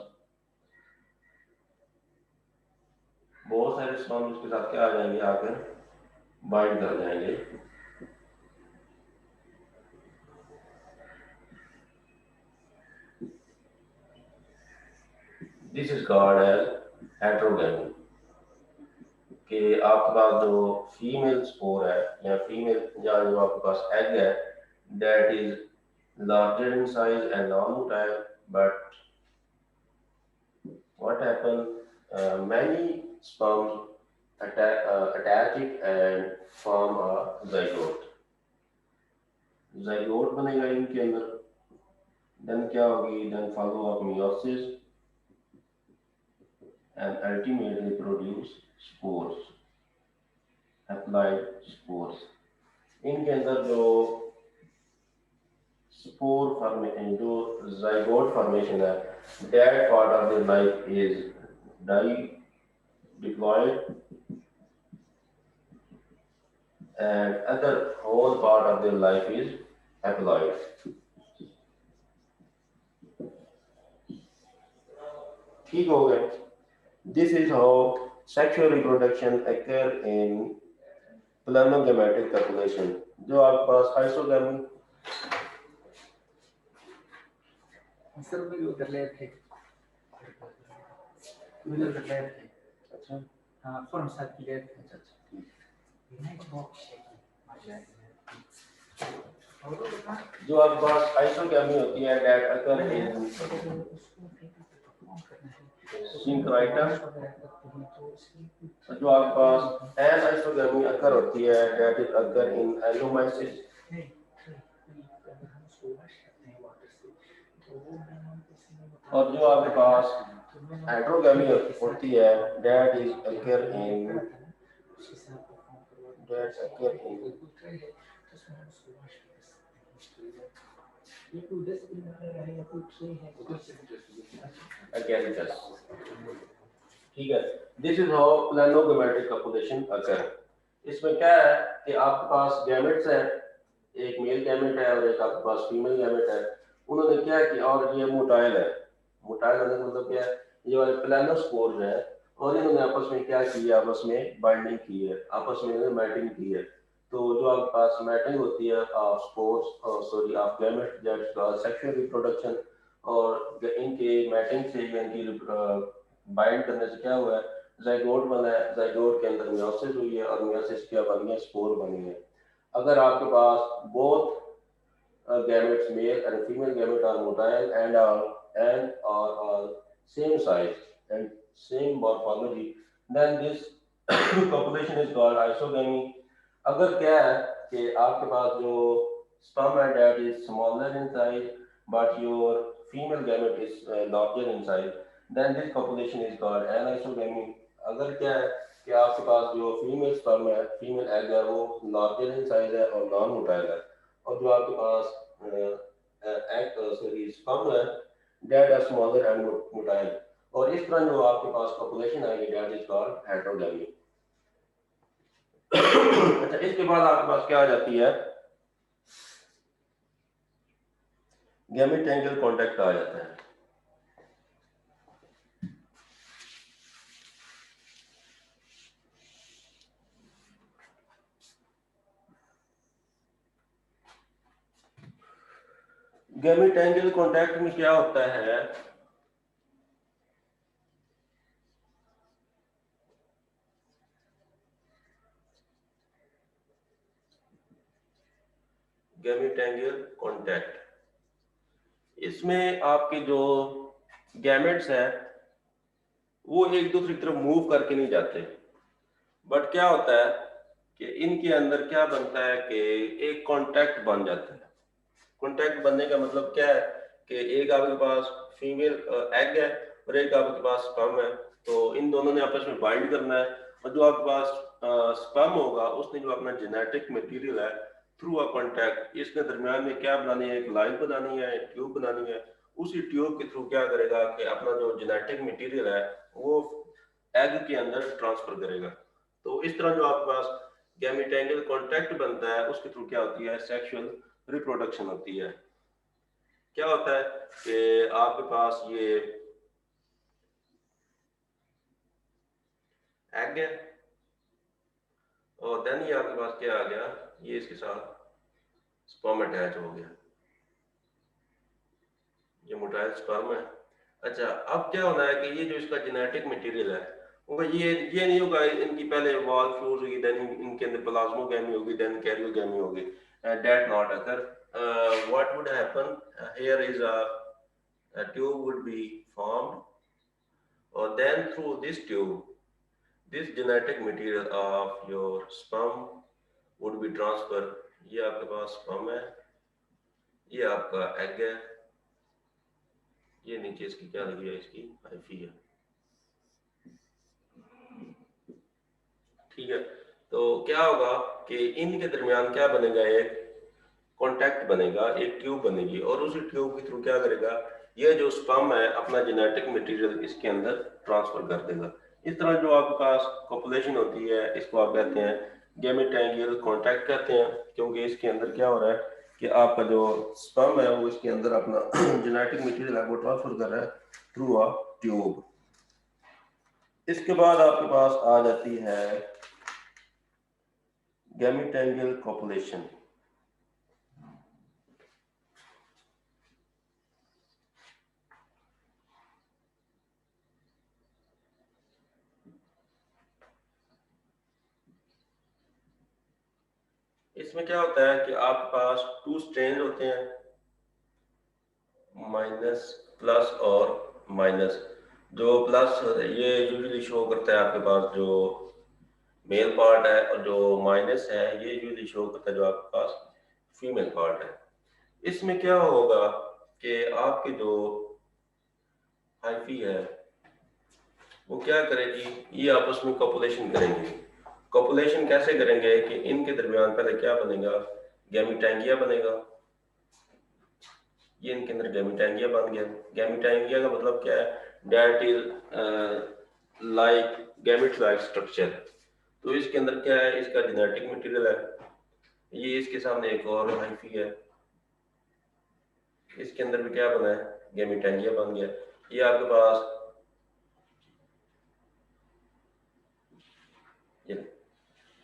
बहुत सारे स्पर्म्स इसके साथ क्या आ जाएंगे, आकर बाइंड कर जाएंगे। This is called as heterogamy. कि आपके पास जो फीमेल स्पोर है या फीमेल या जो आपके पास एग है that is larger in size and non motile, but what happen, many sperms attach it and form a zygote। zygote बनेगा इनके अंदर, then क्या होगी, then follow up meiosis and ultimately produce spores, applied spores। इनके अंदर जो spore formation, जो zygote formation है that part of their life is diploid and other whole part of their life is haploid। ठीक हो गए। This is how sexual reproduction occur in planogametic population। जो आपके पास आइसोगेमी, सर भी उधर ले थे, उधर ले थे। अच्छा हाँ फॉर्म साथ की ले थे। अच्छा जो आपके पास आइसोगेमी होती है that occur in syncretum। जो आपके पास एनाइसोगेमी occur होती है that is occur in allomyces। और जो आपके पास हेट्रोगेमी होती है that is occur in agaricus। ठीक है। दिस इज हाउ प्लानोगेमेटिक कॉपुलेशन अकर। इसमें क्या है कि आपके पास गैमेट्स हैं, एक मेल गैमेट है और एक आपके पास फीमेल गैमेट है। उन्होंने क्या किया, और ये मोटाइल है, मोटाइल होने का मतलब क्या है, ये वाले प्लानोस्पोर्स हैं और इन्होंने आपस में क्या किया, आपस में बाइंडिंग की है, आपस में इन्होंने मैटिंग की है। तो जो आपके पास मैटिंग होती है of spores sorry of gamete that's called sexual reproduction. और इनके मैटिंग से या इनकी बाइंड करने से क्या हुआ है, जाइगोट बना है, जाइगोट के अंदर मियोसिस हुई है और मियोसिस क्या बनी है, स्पोर बनी है। अगर आपके पास both gametes male and female gamete are motile and are all same size and same morphology, then this population is called isogamy। अगर क्या है कि आपके पास जो sperm and that is smaller in size but your female gamete is larger in size, then this population is called anisogamy। अगर क्या है कि आपके पास जो फीमेल स्पर्म है, फीमेल एग है, वो लार्जर इन साइज है और नॉन मोटाइल है, और जो आपके पास स्पर्म है that are smaller and motile. और इस तरह जो आपके पास पॉपुलेशन आएगी दैट इज कॉल्ड हेट्रोगेमी। अच्छा, इसके बाद आपके पास क्या आ जाती है, गैमेट एंगल कांटेक्ट आ जाता है। गैमेट एंगल कांटेक्ट में क्या होता है, गैमेट एंगल कांटेक्ट, इसमें आपके जो गैमेट्स है वो एक दूसरे की तरफ मूव करके नहीं जाते, बट क्या होता है कि इनके अंदर क्या बनता है कि एक कांटेक्ट बन जाता है। कांटेक्ट बनने का मतलब क्या है कि एक आपके पास फीमेल एग है और एक आपके पास स्पर्म है, तो इन दोनों ने आपस में बाइंड करना है, और जो आपके पास स्पर्म होगा उसने जो अपना जेनेटिक मटेरियल है थ्रू अ कांटेक्ट इसके दरमियान में क्या बनानी है, एक लाइन बनानी है, एक ट्यूब बनानी है। उसी ट्यूब के थ्रू क्या करेगा कि अपना जो जेनेटिक मटेरियल है वो एग के अंदर ट्रांसफर करेगा। तो इस तरह जो आपके पास गैमेटोफिजिकल कांटेक्ट बनता है उसके थ्रू क्या होती है, सेक्सुअल रिप्रोडक्शन होती है। क्या होता है कि आपके पास ये एग है और देन ये आपके पास क्या आ गया, ये इसके साथ स्पर्म अटैच हो गया, ये मोटाइल स्पर्म है। अच्छा, अब क्या होना है कि ये जो इसका जेनेटिक मटेरियल है वो ये नहीं होगा इनकी पहले वॉल फ्यूज होगी, देन इनके अंदर प्लाज्मोगैमी होगी, देन कैरियोगैमी होगी, that not occur. What would happen here is a tube would be formed, or then through this tube this genetic material of your sperm would be transferred। ये आपके पास sperm है, ये आपका egg है, ये नीचे इसकी क्या लगी है, इसकी हाइफी है, ठीक है। तो क्या होगा कि इनके दरमियान क्या बनेगा, एक कांटेक्ट बनेगा, एक ट्यूब बनेगी, और उसी ट्यूब के थ्रू क्या करेगा, ये जो स्पर्म है अपना जेनेटिक मटेरियल इसके अंदर ट्रांसफर कर देगा। इस तरह जो आपके पास कॉपुलेशन होती है इसको आप कहते हैं गैमेटोफिजिकल कांटेक्ट कहते हैं, क्योंकि इसके अंदर क्या हो रहा है कि आपका जो स्पर्म है वो इसके अंदर अपना जेनेटिक मटेरियल है वो ट्रांसफर कर रहा है थ्रू अ ट्यूब। इसके बाद आपके पास आ जाती है गैमेटोफिजिकल कॉपुलेशन। इसमें क्या होता है कि आपके पास टू स्ट्रेन होते हैं, माइनस प्लस और माइनस। जो प्लस ये यूजुअली शो करता है आपके पास जो मेल पार्ट है, और जो माइनस है ये यूजुअली शो करता है जो आपके पास फीमेल पार्ट है। इसमें क्या होगा कि आपके जो हाइफी है वो क्या करेगी, ये आपस में कॉपुलेशन करेंगे। कॉपुलेशन कैसे करेंगे कि इनके दरमियान पहले क्या बनेगा, गैमेटोफाइटिया बनेगा, ये इनके अंदर गैमेटोफाइटिया बन गया। गैमेटोफाइटिया का मतलब क्या है, that is like gamete like structure. तो इसके अंदर क्या है, इसका जेनेटिक मटेरियल है, ये इसके सामने एक और हाइफी है, इसके अंदर भी क्या बना है, गैमेटोफाइटिया बन गया। ये आपके पास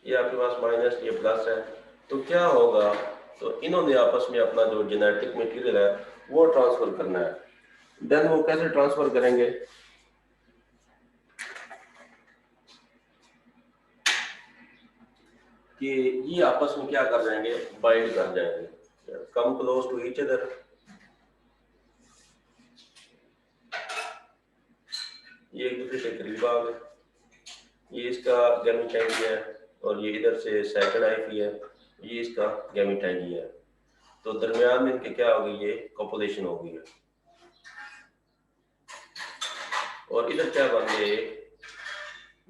ये आपके पास माइनस, ये प्लस है। तो क्या होगा, तो इन्होंने आपस में अपना जो जेनेटिक मटेरियल है वो ट्रांसफर करना है। देन वो कैसे ट्रांसफर करेंगे, कि ये आपस में क्या कर जाएंगे, बाइंड कर जाएंगे, come close to each other. ये एक दूसरे के करीब आ गए, ये इसका गैमेटोफाइटिया है और ये इधर से सेकंड हाइफी है, ये इसका गैमेटोफाइटिया है। तो दरमियान में इनके क्या हो गई, ये कॉपुलेशन हो गई है। और इधर क्या बन गया,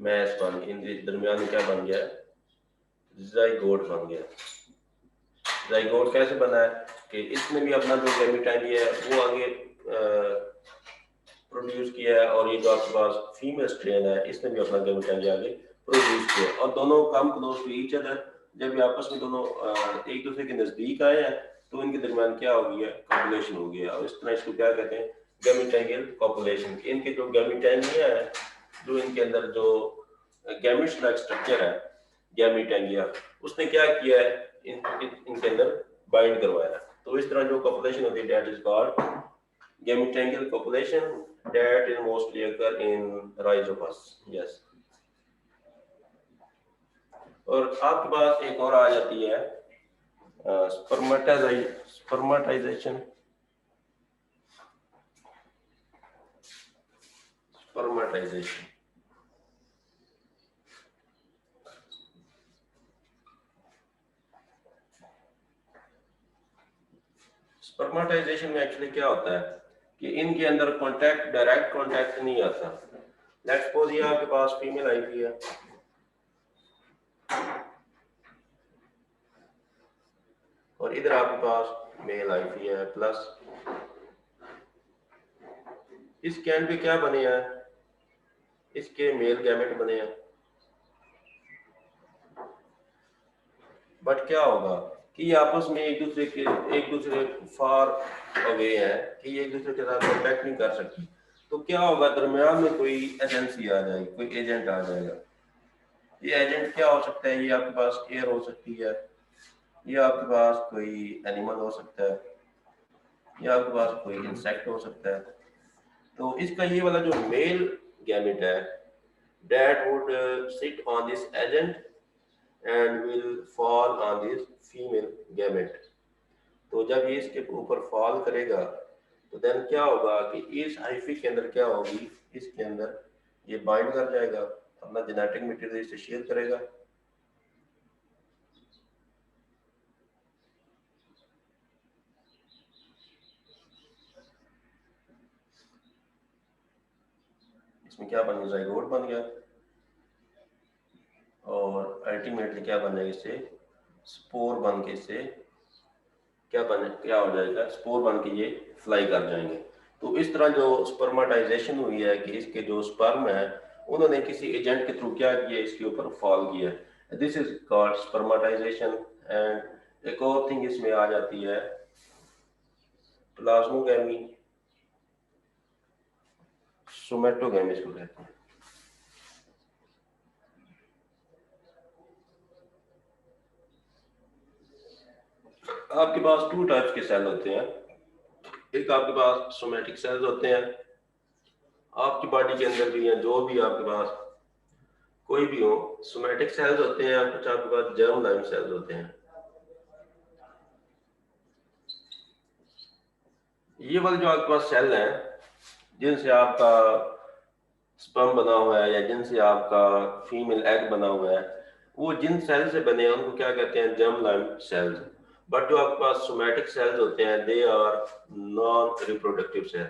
मैस बन गया, इनके दरमियान में क्या बन गया, जाइगोट बन गया। जाइगोट कैसे बना है कि इसने भी अपना जो गैमेटोफाइटिया है वो आगे प्रोड्यूस किया है, और ये जो आपके पास फीमेल स्ट्रेन है इसने भी अपना गैमेटोफाइटिया आगे प्रोड्यूस किया, और दोनों come close to each other. जब ये आपस में दोनों एक दूसरे के नजदीक आए हैं तो इनके दरमियान क्या हो गया, कॉपुलेशन हो गया। और इस तरह इसको क्या कहते हैं, गैमेटोफाइटियल कॉपुलेशन। इनके जो गैमेटोफाइटिया है, जो इनके अंदर जो गैमेट्स लाइक स्ट्रक्चर है गैमेटोफाइटिया, उसने क्या किया है, इनके अंदर बाइंड करवाया। तो इस तरह जो कॉपुलेशन होती है that is called gametophytial copulation, that is mostly occur in rhizopus, yes। और आपके पास एक और आ जाती है स्पर्मेटाइजेशन। spermatization. स्पर्मेटाइजेशन में एक्चुअली क्या होता है कि इनके अंदर कांटेक्ट, डायरेक्ट कांटेक्ट नहीं आता। लेट्स सपोज ये आपके पास फीमेल आई हुई है और इधर आपके पास मेल आई हुई है, प्लस इस कैन पे क्या बने हैं, इसके मेल गैमेट बने हैं। बट क्या होगा कि ये आपस में एक दूसरे फार अवे हैं कि ये एक दूसरे के साथ कॉन्टैक्ट नहीं कर सकती। तो क्या होगा, दरमियान में कोई एजेंसी आ जाएगी, कोई एजेंट आ जाएगा। ये एजेंट क्या हो सकता है, ये आपके पास एयर हो सकती है, ये आपके पास कोई एनिमल हो सकता है, ये आपके पास कोई इंसेक्ट हो सकता है। तो इसका ये वाला जो मेल गैमेट है, that would sit on this agent and will fall on this female gamete. तो जब ये इसके ऊपर फॉल करेगा तो देन क्या होगा कि इस हाइफी के अंदर क्या होगी, इसके अंदर ये बाइंड कर जाएगा, अपना जेनेटिक मटेरियल इससे शेयर करेगा। इसमें क्या बन गया, जाइगोट बन गया और अल्टीमेटली क्या बन जाएगा, इससे स्पोर बन के इससे क्या हो जाएगा, स्पोर बन के ये फ्लाई कर जाएंगे। तो इस तरह जो स्पर्मेटाइजेशन हुई है कि इसके जो स्पर्म है उन्होंने किसी एजेंट के थ्रू क्या किया, इसके ऊपर फॉल किया। This is called spermatization. And एक और थिंग इसमें आ जाती है प्लाज्मोगैमी, सोमेटोगैमी इसको कहते हैं। आपके पास टू टाइप्स के सेल होते हैं। एक आपके पास सोमेटिक सेल्स होते हैं, आपकी बॉडी के अंदर भी हैं, जो भी आपके पास कोई भी हो, सोमेटिक सेल्स होते हैं। कुछ आपके पास जर्म लाइन सेल्स होते हैं। ये वाले जो आपके पास सेल हैं जिनसे आपका स्पर्म बना हुआ है या जिनसे आपका फीमेल एग बना हुआ है, वो जिन सेल से बने हैं उनको क्या कहते हैं, जर्म लाइन सेल्स। बट जो आपके पास सोमेटिक सेल्स होते हैं they are non reproductive cell.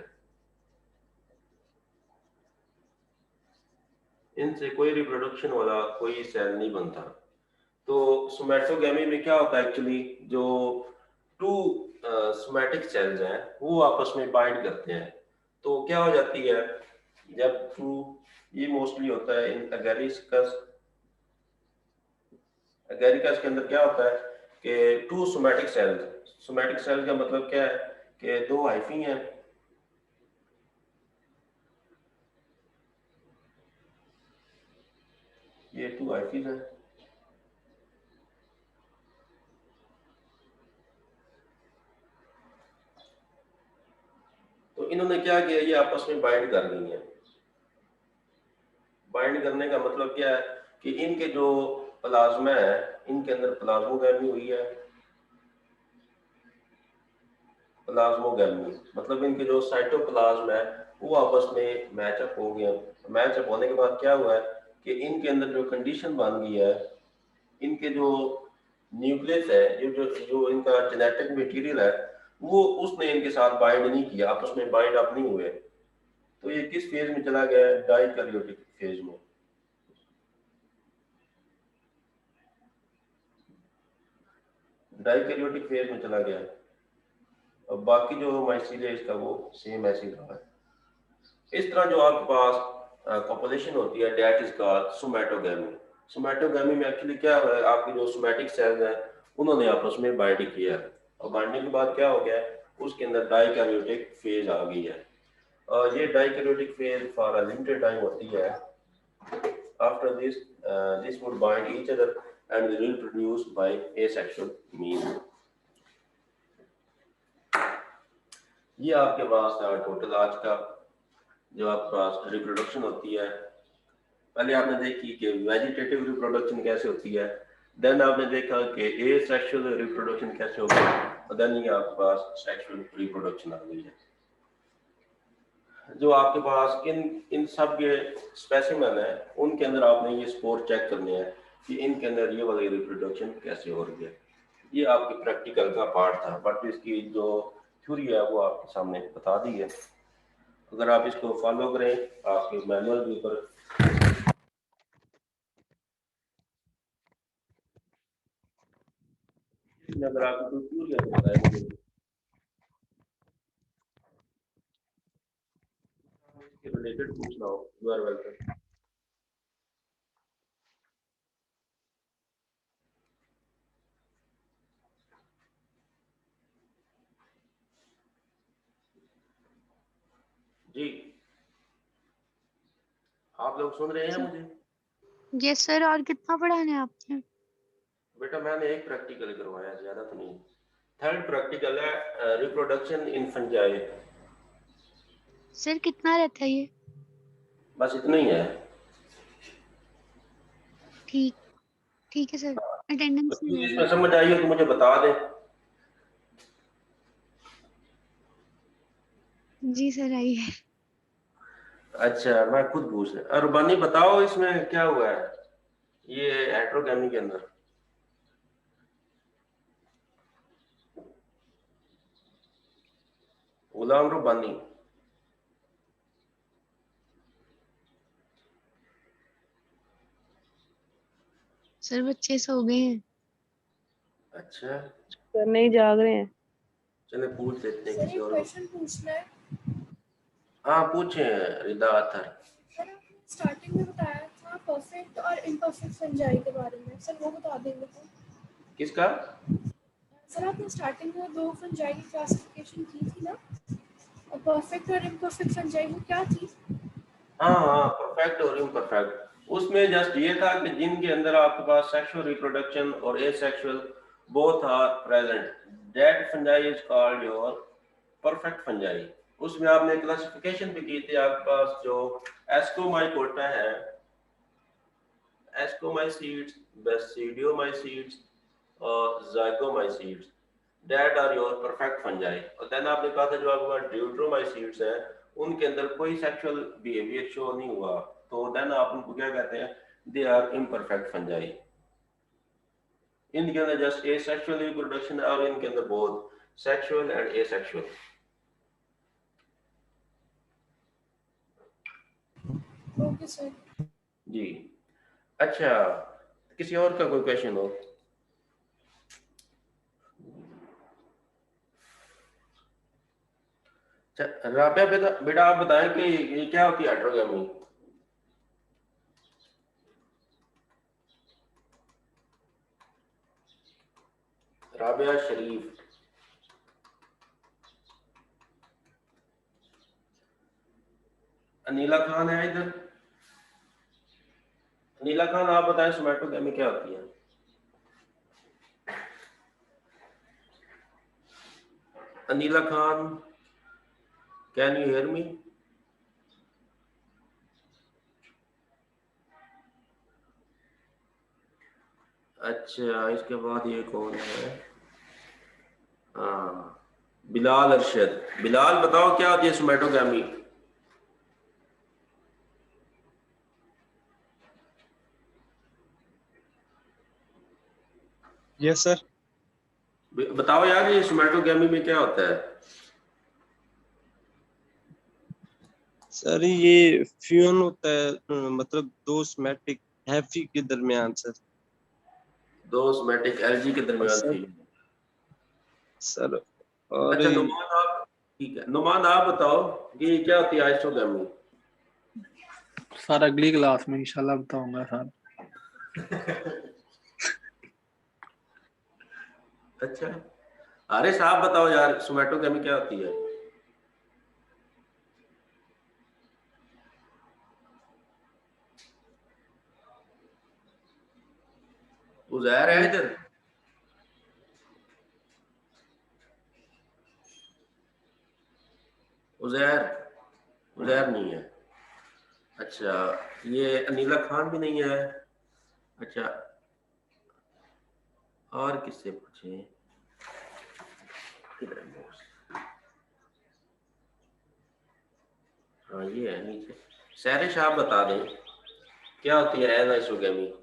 इनसे कोई रिप्रोडक्शन वाला कोई सेल नहीं बनता। तो सोमेटोगैमी में क्या होता है एक्चुअली, जो टू सोमेटिक सेल्स हैं वो आपस में बाइंड करते हैं। तो क्या हो जाती है, जब टू, ये मोस्टली होता है इन एगेरिकस। एगेरिकस के अंदर क्या होता है कि टू सोमेटिक सेल्स का मतलब क्या है कि दो हाइफी हैं, ये टू हाइफीज हैं। तो इन्होंने क्या किया, ये आपस में बाइंड कर रही है। बाइंड करने का मतलब क्या है कि इनके जो प्लाज्मा है, इनके अंदर प्लाज्मोगैमी हुई है। प्लाज्मोगैमी मतलब इनके जो साइटोप्लाज्म है वो आपस में मैचअप हो गया। मैचअप होने के बाद क्या हुआ है कि इनके अंदर जो कंडीशन बन गई है, इनके जो न्यूक्लियस है, जो इनका जेनेटिक मटेरियल है, वो उसने इनके साथ बाइंड नहीं किया, आपस में बाइंड अप नहीं हुए। तो ये किस फेज में चला गया है, डाइकैरियोटिक फेज में। डाइकैरियोटिक फेज में चला गया है। और बाकी जो माइसीलिया इसका वो सेम ऐसे ही रहा है। इस तरह जो आपके पास पॉपुलेशन होती है दैट इज कॉल्ड सोमेटोगैमी। सोमेटोगैमी में एक्चुअली क्या है, आपके जो सोमेटिक सेल्स हैं उन्होंने आपस में बाइंड किया है और बाइंडिंग के बाद क्या हो गया है, उसके अंदर डाइकैरियोटिक फेज आ गई है। और ये dikaryotic phase for a limited time होती है। After this would bind each other and will reproduce by asexual means. ये आपके पास टोटल आज का जो आपके पास रिप्रोडक्शन होती है। पहले आपने देखी कि वेजिटेटिव रिप्रोडक्शन कैसे होती है, देन आपने देखा कि एसेक्सुअल रिप्रोडक्शन कैसे होती है, और देन ये आपके पास सेक्सुअल रिप्रोडक्शन आ गई है। जो आपके पास इन इन सब के स्पेसिमेन है, उनके अंदर आपने ये स्पोर चेक करने हैं कि इनके अंदर ये वाली रिप्रोडक्शन कैसे हो रही है। ये आपके प्रैक्टिकल का पार्ट था, बट इसकी जो थ्योरी है वो आपके सामने बता दी है। अगर आप इसको फॉलो करें, आपके मैनुअल के ऊपर अगर आपको कोई थ्योरी है तो बताएं मुझे। इसके रिलेटेड पूछना हो, यू आर वेलकम। जी, आप लोग सुन रहे हैं मुझे? यस सर, और कितना पढ़ाना है आपने? बेटा मैंने एक प्रैक्टिकल करवाया, ज्यादा तो नहीं। थर्ड प्रैक्टिकल है रिप्रोडक्शन इन फंजाई। सर कितना रहता है ये? बस इतना ही है। ठीक ठीक है सर, अटेंडेंस तो नहीं इसमें होगी। समझ आई हो तो मुझे बता दें। जी सर, आई है। अच्छा, मैं खुद पूछ रहा। और बनी बताओ इसमें क्या हुआ है ये हेट्रोगेमी के अंदर। गुलाम रब्बानी। सर बच्चे सो गए हैं। अच्छा, सर नहीं जाग रहे हैं। चले पूछ लेते हैं सर किसी एक और को। क्वेश्चन पूछना है। हाँ पूछे रिदा अतर। सर आपने स्टार्टिंग में बताया था परफेक्ट और इम्परफेक्ट फंजाई के बारे में, सर वो बता देंगे तो। किसका? सर आपने स्टार्टिंग में दो फंजाई की क्लासिफिकेशन की थी ना, और परफेक्ट और इम्परफेक्ट फंजाई में क्या थी? हाँ हाँ, परफेक्ट और इम्परफेक्ट। उसमें जस्ट ये था कि जिनके अंदर आपके पास सेक्सुअल रिप्रोडक्शन और asexual both are present, that fungi is called your perfect fungi. उसमें आपने क्लासिफिकेशन भी की थी। आपके पास जो एस्कोमाइकोटा है, एस्कोमाइसीड्स, बेसिडियोमाइसीड्स और zygomycetes, that are your perfect fungi. और देन आपने कहा था जो आपके पास ड्यूट्रोमाइसीड्स है, उनके अंदर कोई सेक्सुअल बिहेवियर शो नहीं हुआ, तो देन आप उनको क्या कहते हैं? They are imperfect fungi. इनके अंदर जस्ट एसेक्सुअल रिप्रोडक्शन है और इनके अंदर both sexual and asexual. Okay sir. जी। अच्छा, किसी और का कोई क्वेश्चन हो? अच्छा, राबिया बेटा बेटा आप बताएं कि ये क्या होती है हेट्रोगेमी? राबिया शरीफ। अनीला खान है इधर? अनीला खान आप बताएं सोमैटोगेमी क्या होती है? Anila Khan, can you hear me? अच्छा, इसके बाद ये कौन है? हाँ, बिलाल अरशद। बिलाल बताओ क्या होती है सोमैटोगेमी? Yes sir. बताओ यार ये सोमैटोगेमी में क्या होता है? सर ये फ्यूजन होता है, मतलब दो सोमैटिक हैफी के दरमियान सर। दो सोमैटिक एलजी के और दरमियान सर थी। सर और अच्छा नुमान आप, ठीक है नुमान आप बताओ कि ये क्या होती है आइसोगेमी? सर अगली क्लास में इंशाल्लाह बताऊंगा सर। अच्छा, अरे साहब बताओ यार सोमैटोगेमी क्या होती है? उजैर है इधर? उजैर? उजैर नहीं है। अच्छा, ये अनीला खान भी नहीं है। अच्छा, और किससे पूछे? हाँ ये है नीचे। सहरिश आप बता दें क्या होती है एनाइसोगेमी?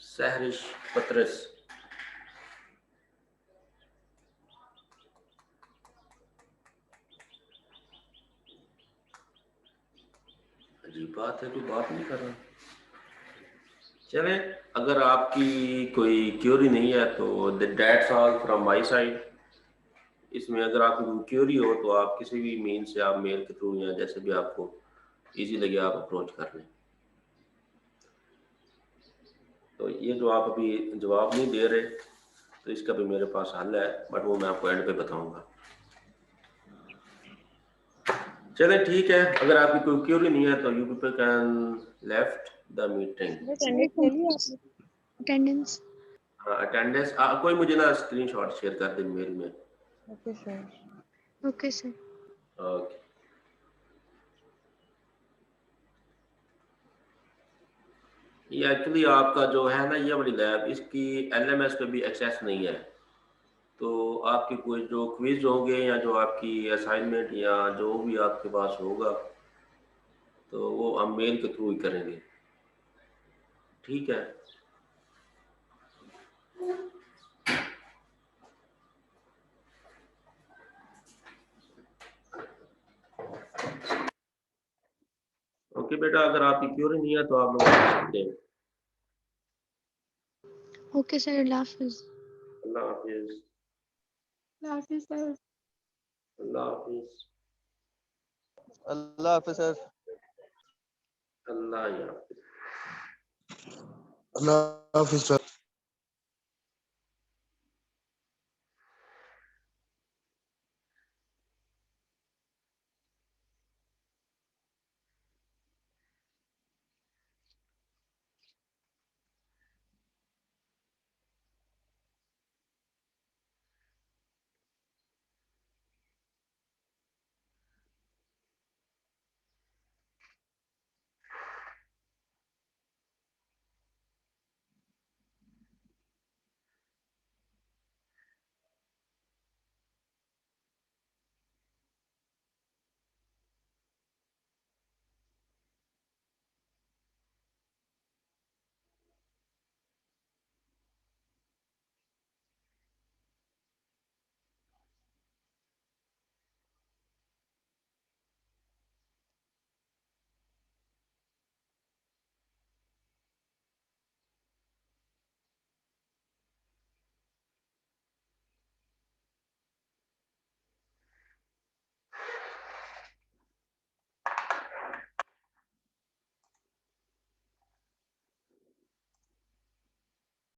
सहरिश पत्रस। अजीब बात है, कोई बात नहीं कर रहा। चले, अगर आपकी कोई क्यूरी नहीं है तो that's all from my side. इसमें अगर आपकी कोई क्यूरी हो तो आप किसी भी मीन से, आप मेल के थ्रू या जैसे भी आपको इजी लगे आप अप्रोच कर लें। तो ये जो आप अभी जवाब नहीं दे रहे तो इसका भी मेरे पास हल है, बट वो मैं आपको एंड पे बताऊंगा। चले ठीक है, अगर आपकी कोई क्यूरी नहीं है तो you people can left the meeting. Attendance ले लिया आपने? अटेंडेंस। अटेंडेंस कोई मुझे ना स्क्रीनशॉट शेयर कर दे मेल में। Okay sir. Okay sir. Okay. ये एक्चुअली आपका जो है ना ये वाली लैब, इसकी एलएमएस पे भी एक्सेस नहीं है। तो आपके कोई जो क्विज होंगे या जो आपकी असाइनमेंट या जो भी आपके पास होगा तो वो हम मेल के थ्रू ही करेंगे, ठीक है? ओके बेटा, अगर आपकी क्यूरी नहीं है तो आप लोग कर सकते हैं। ओके सर, अल्लाह हाफिज। अल्लाह हाफिज। हाफिज सर। अल्लाह हाफिज। अल्लाह हाफिज सर। अल्लाह हाफिज। अल्लाह हाफिज सर।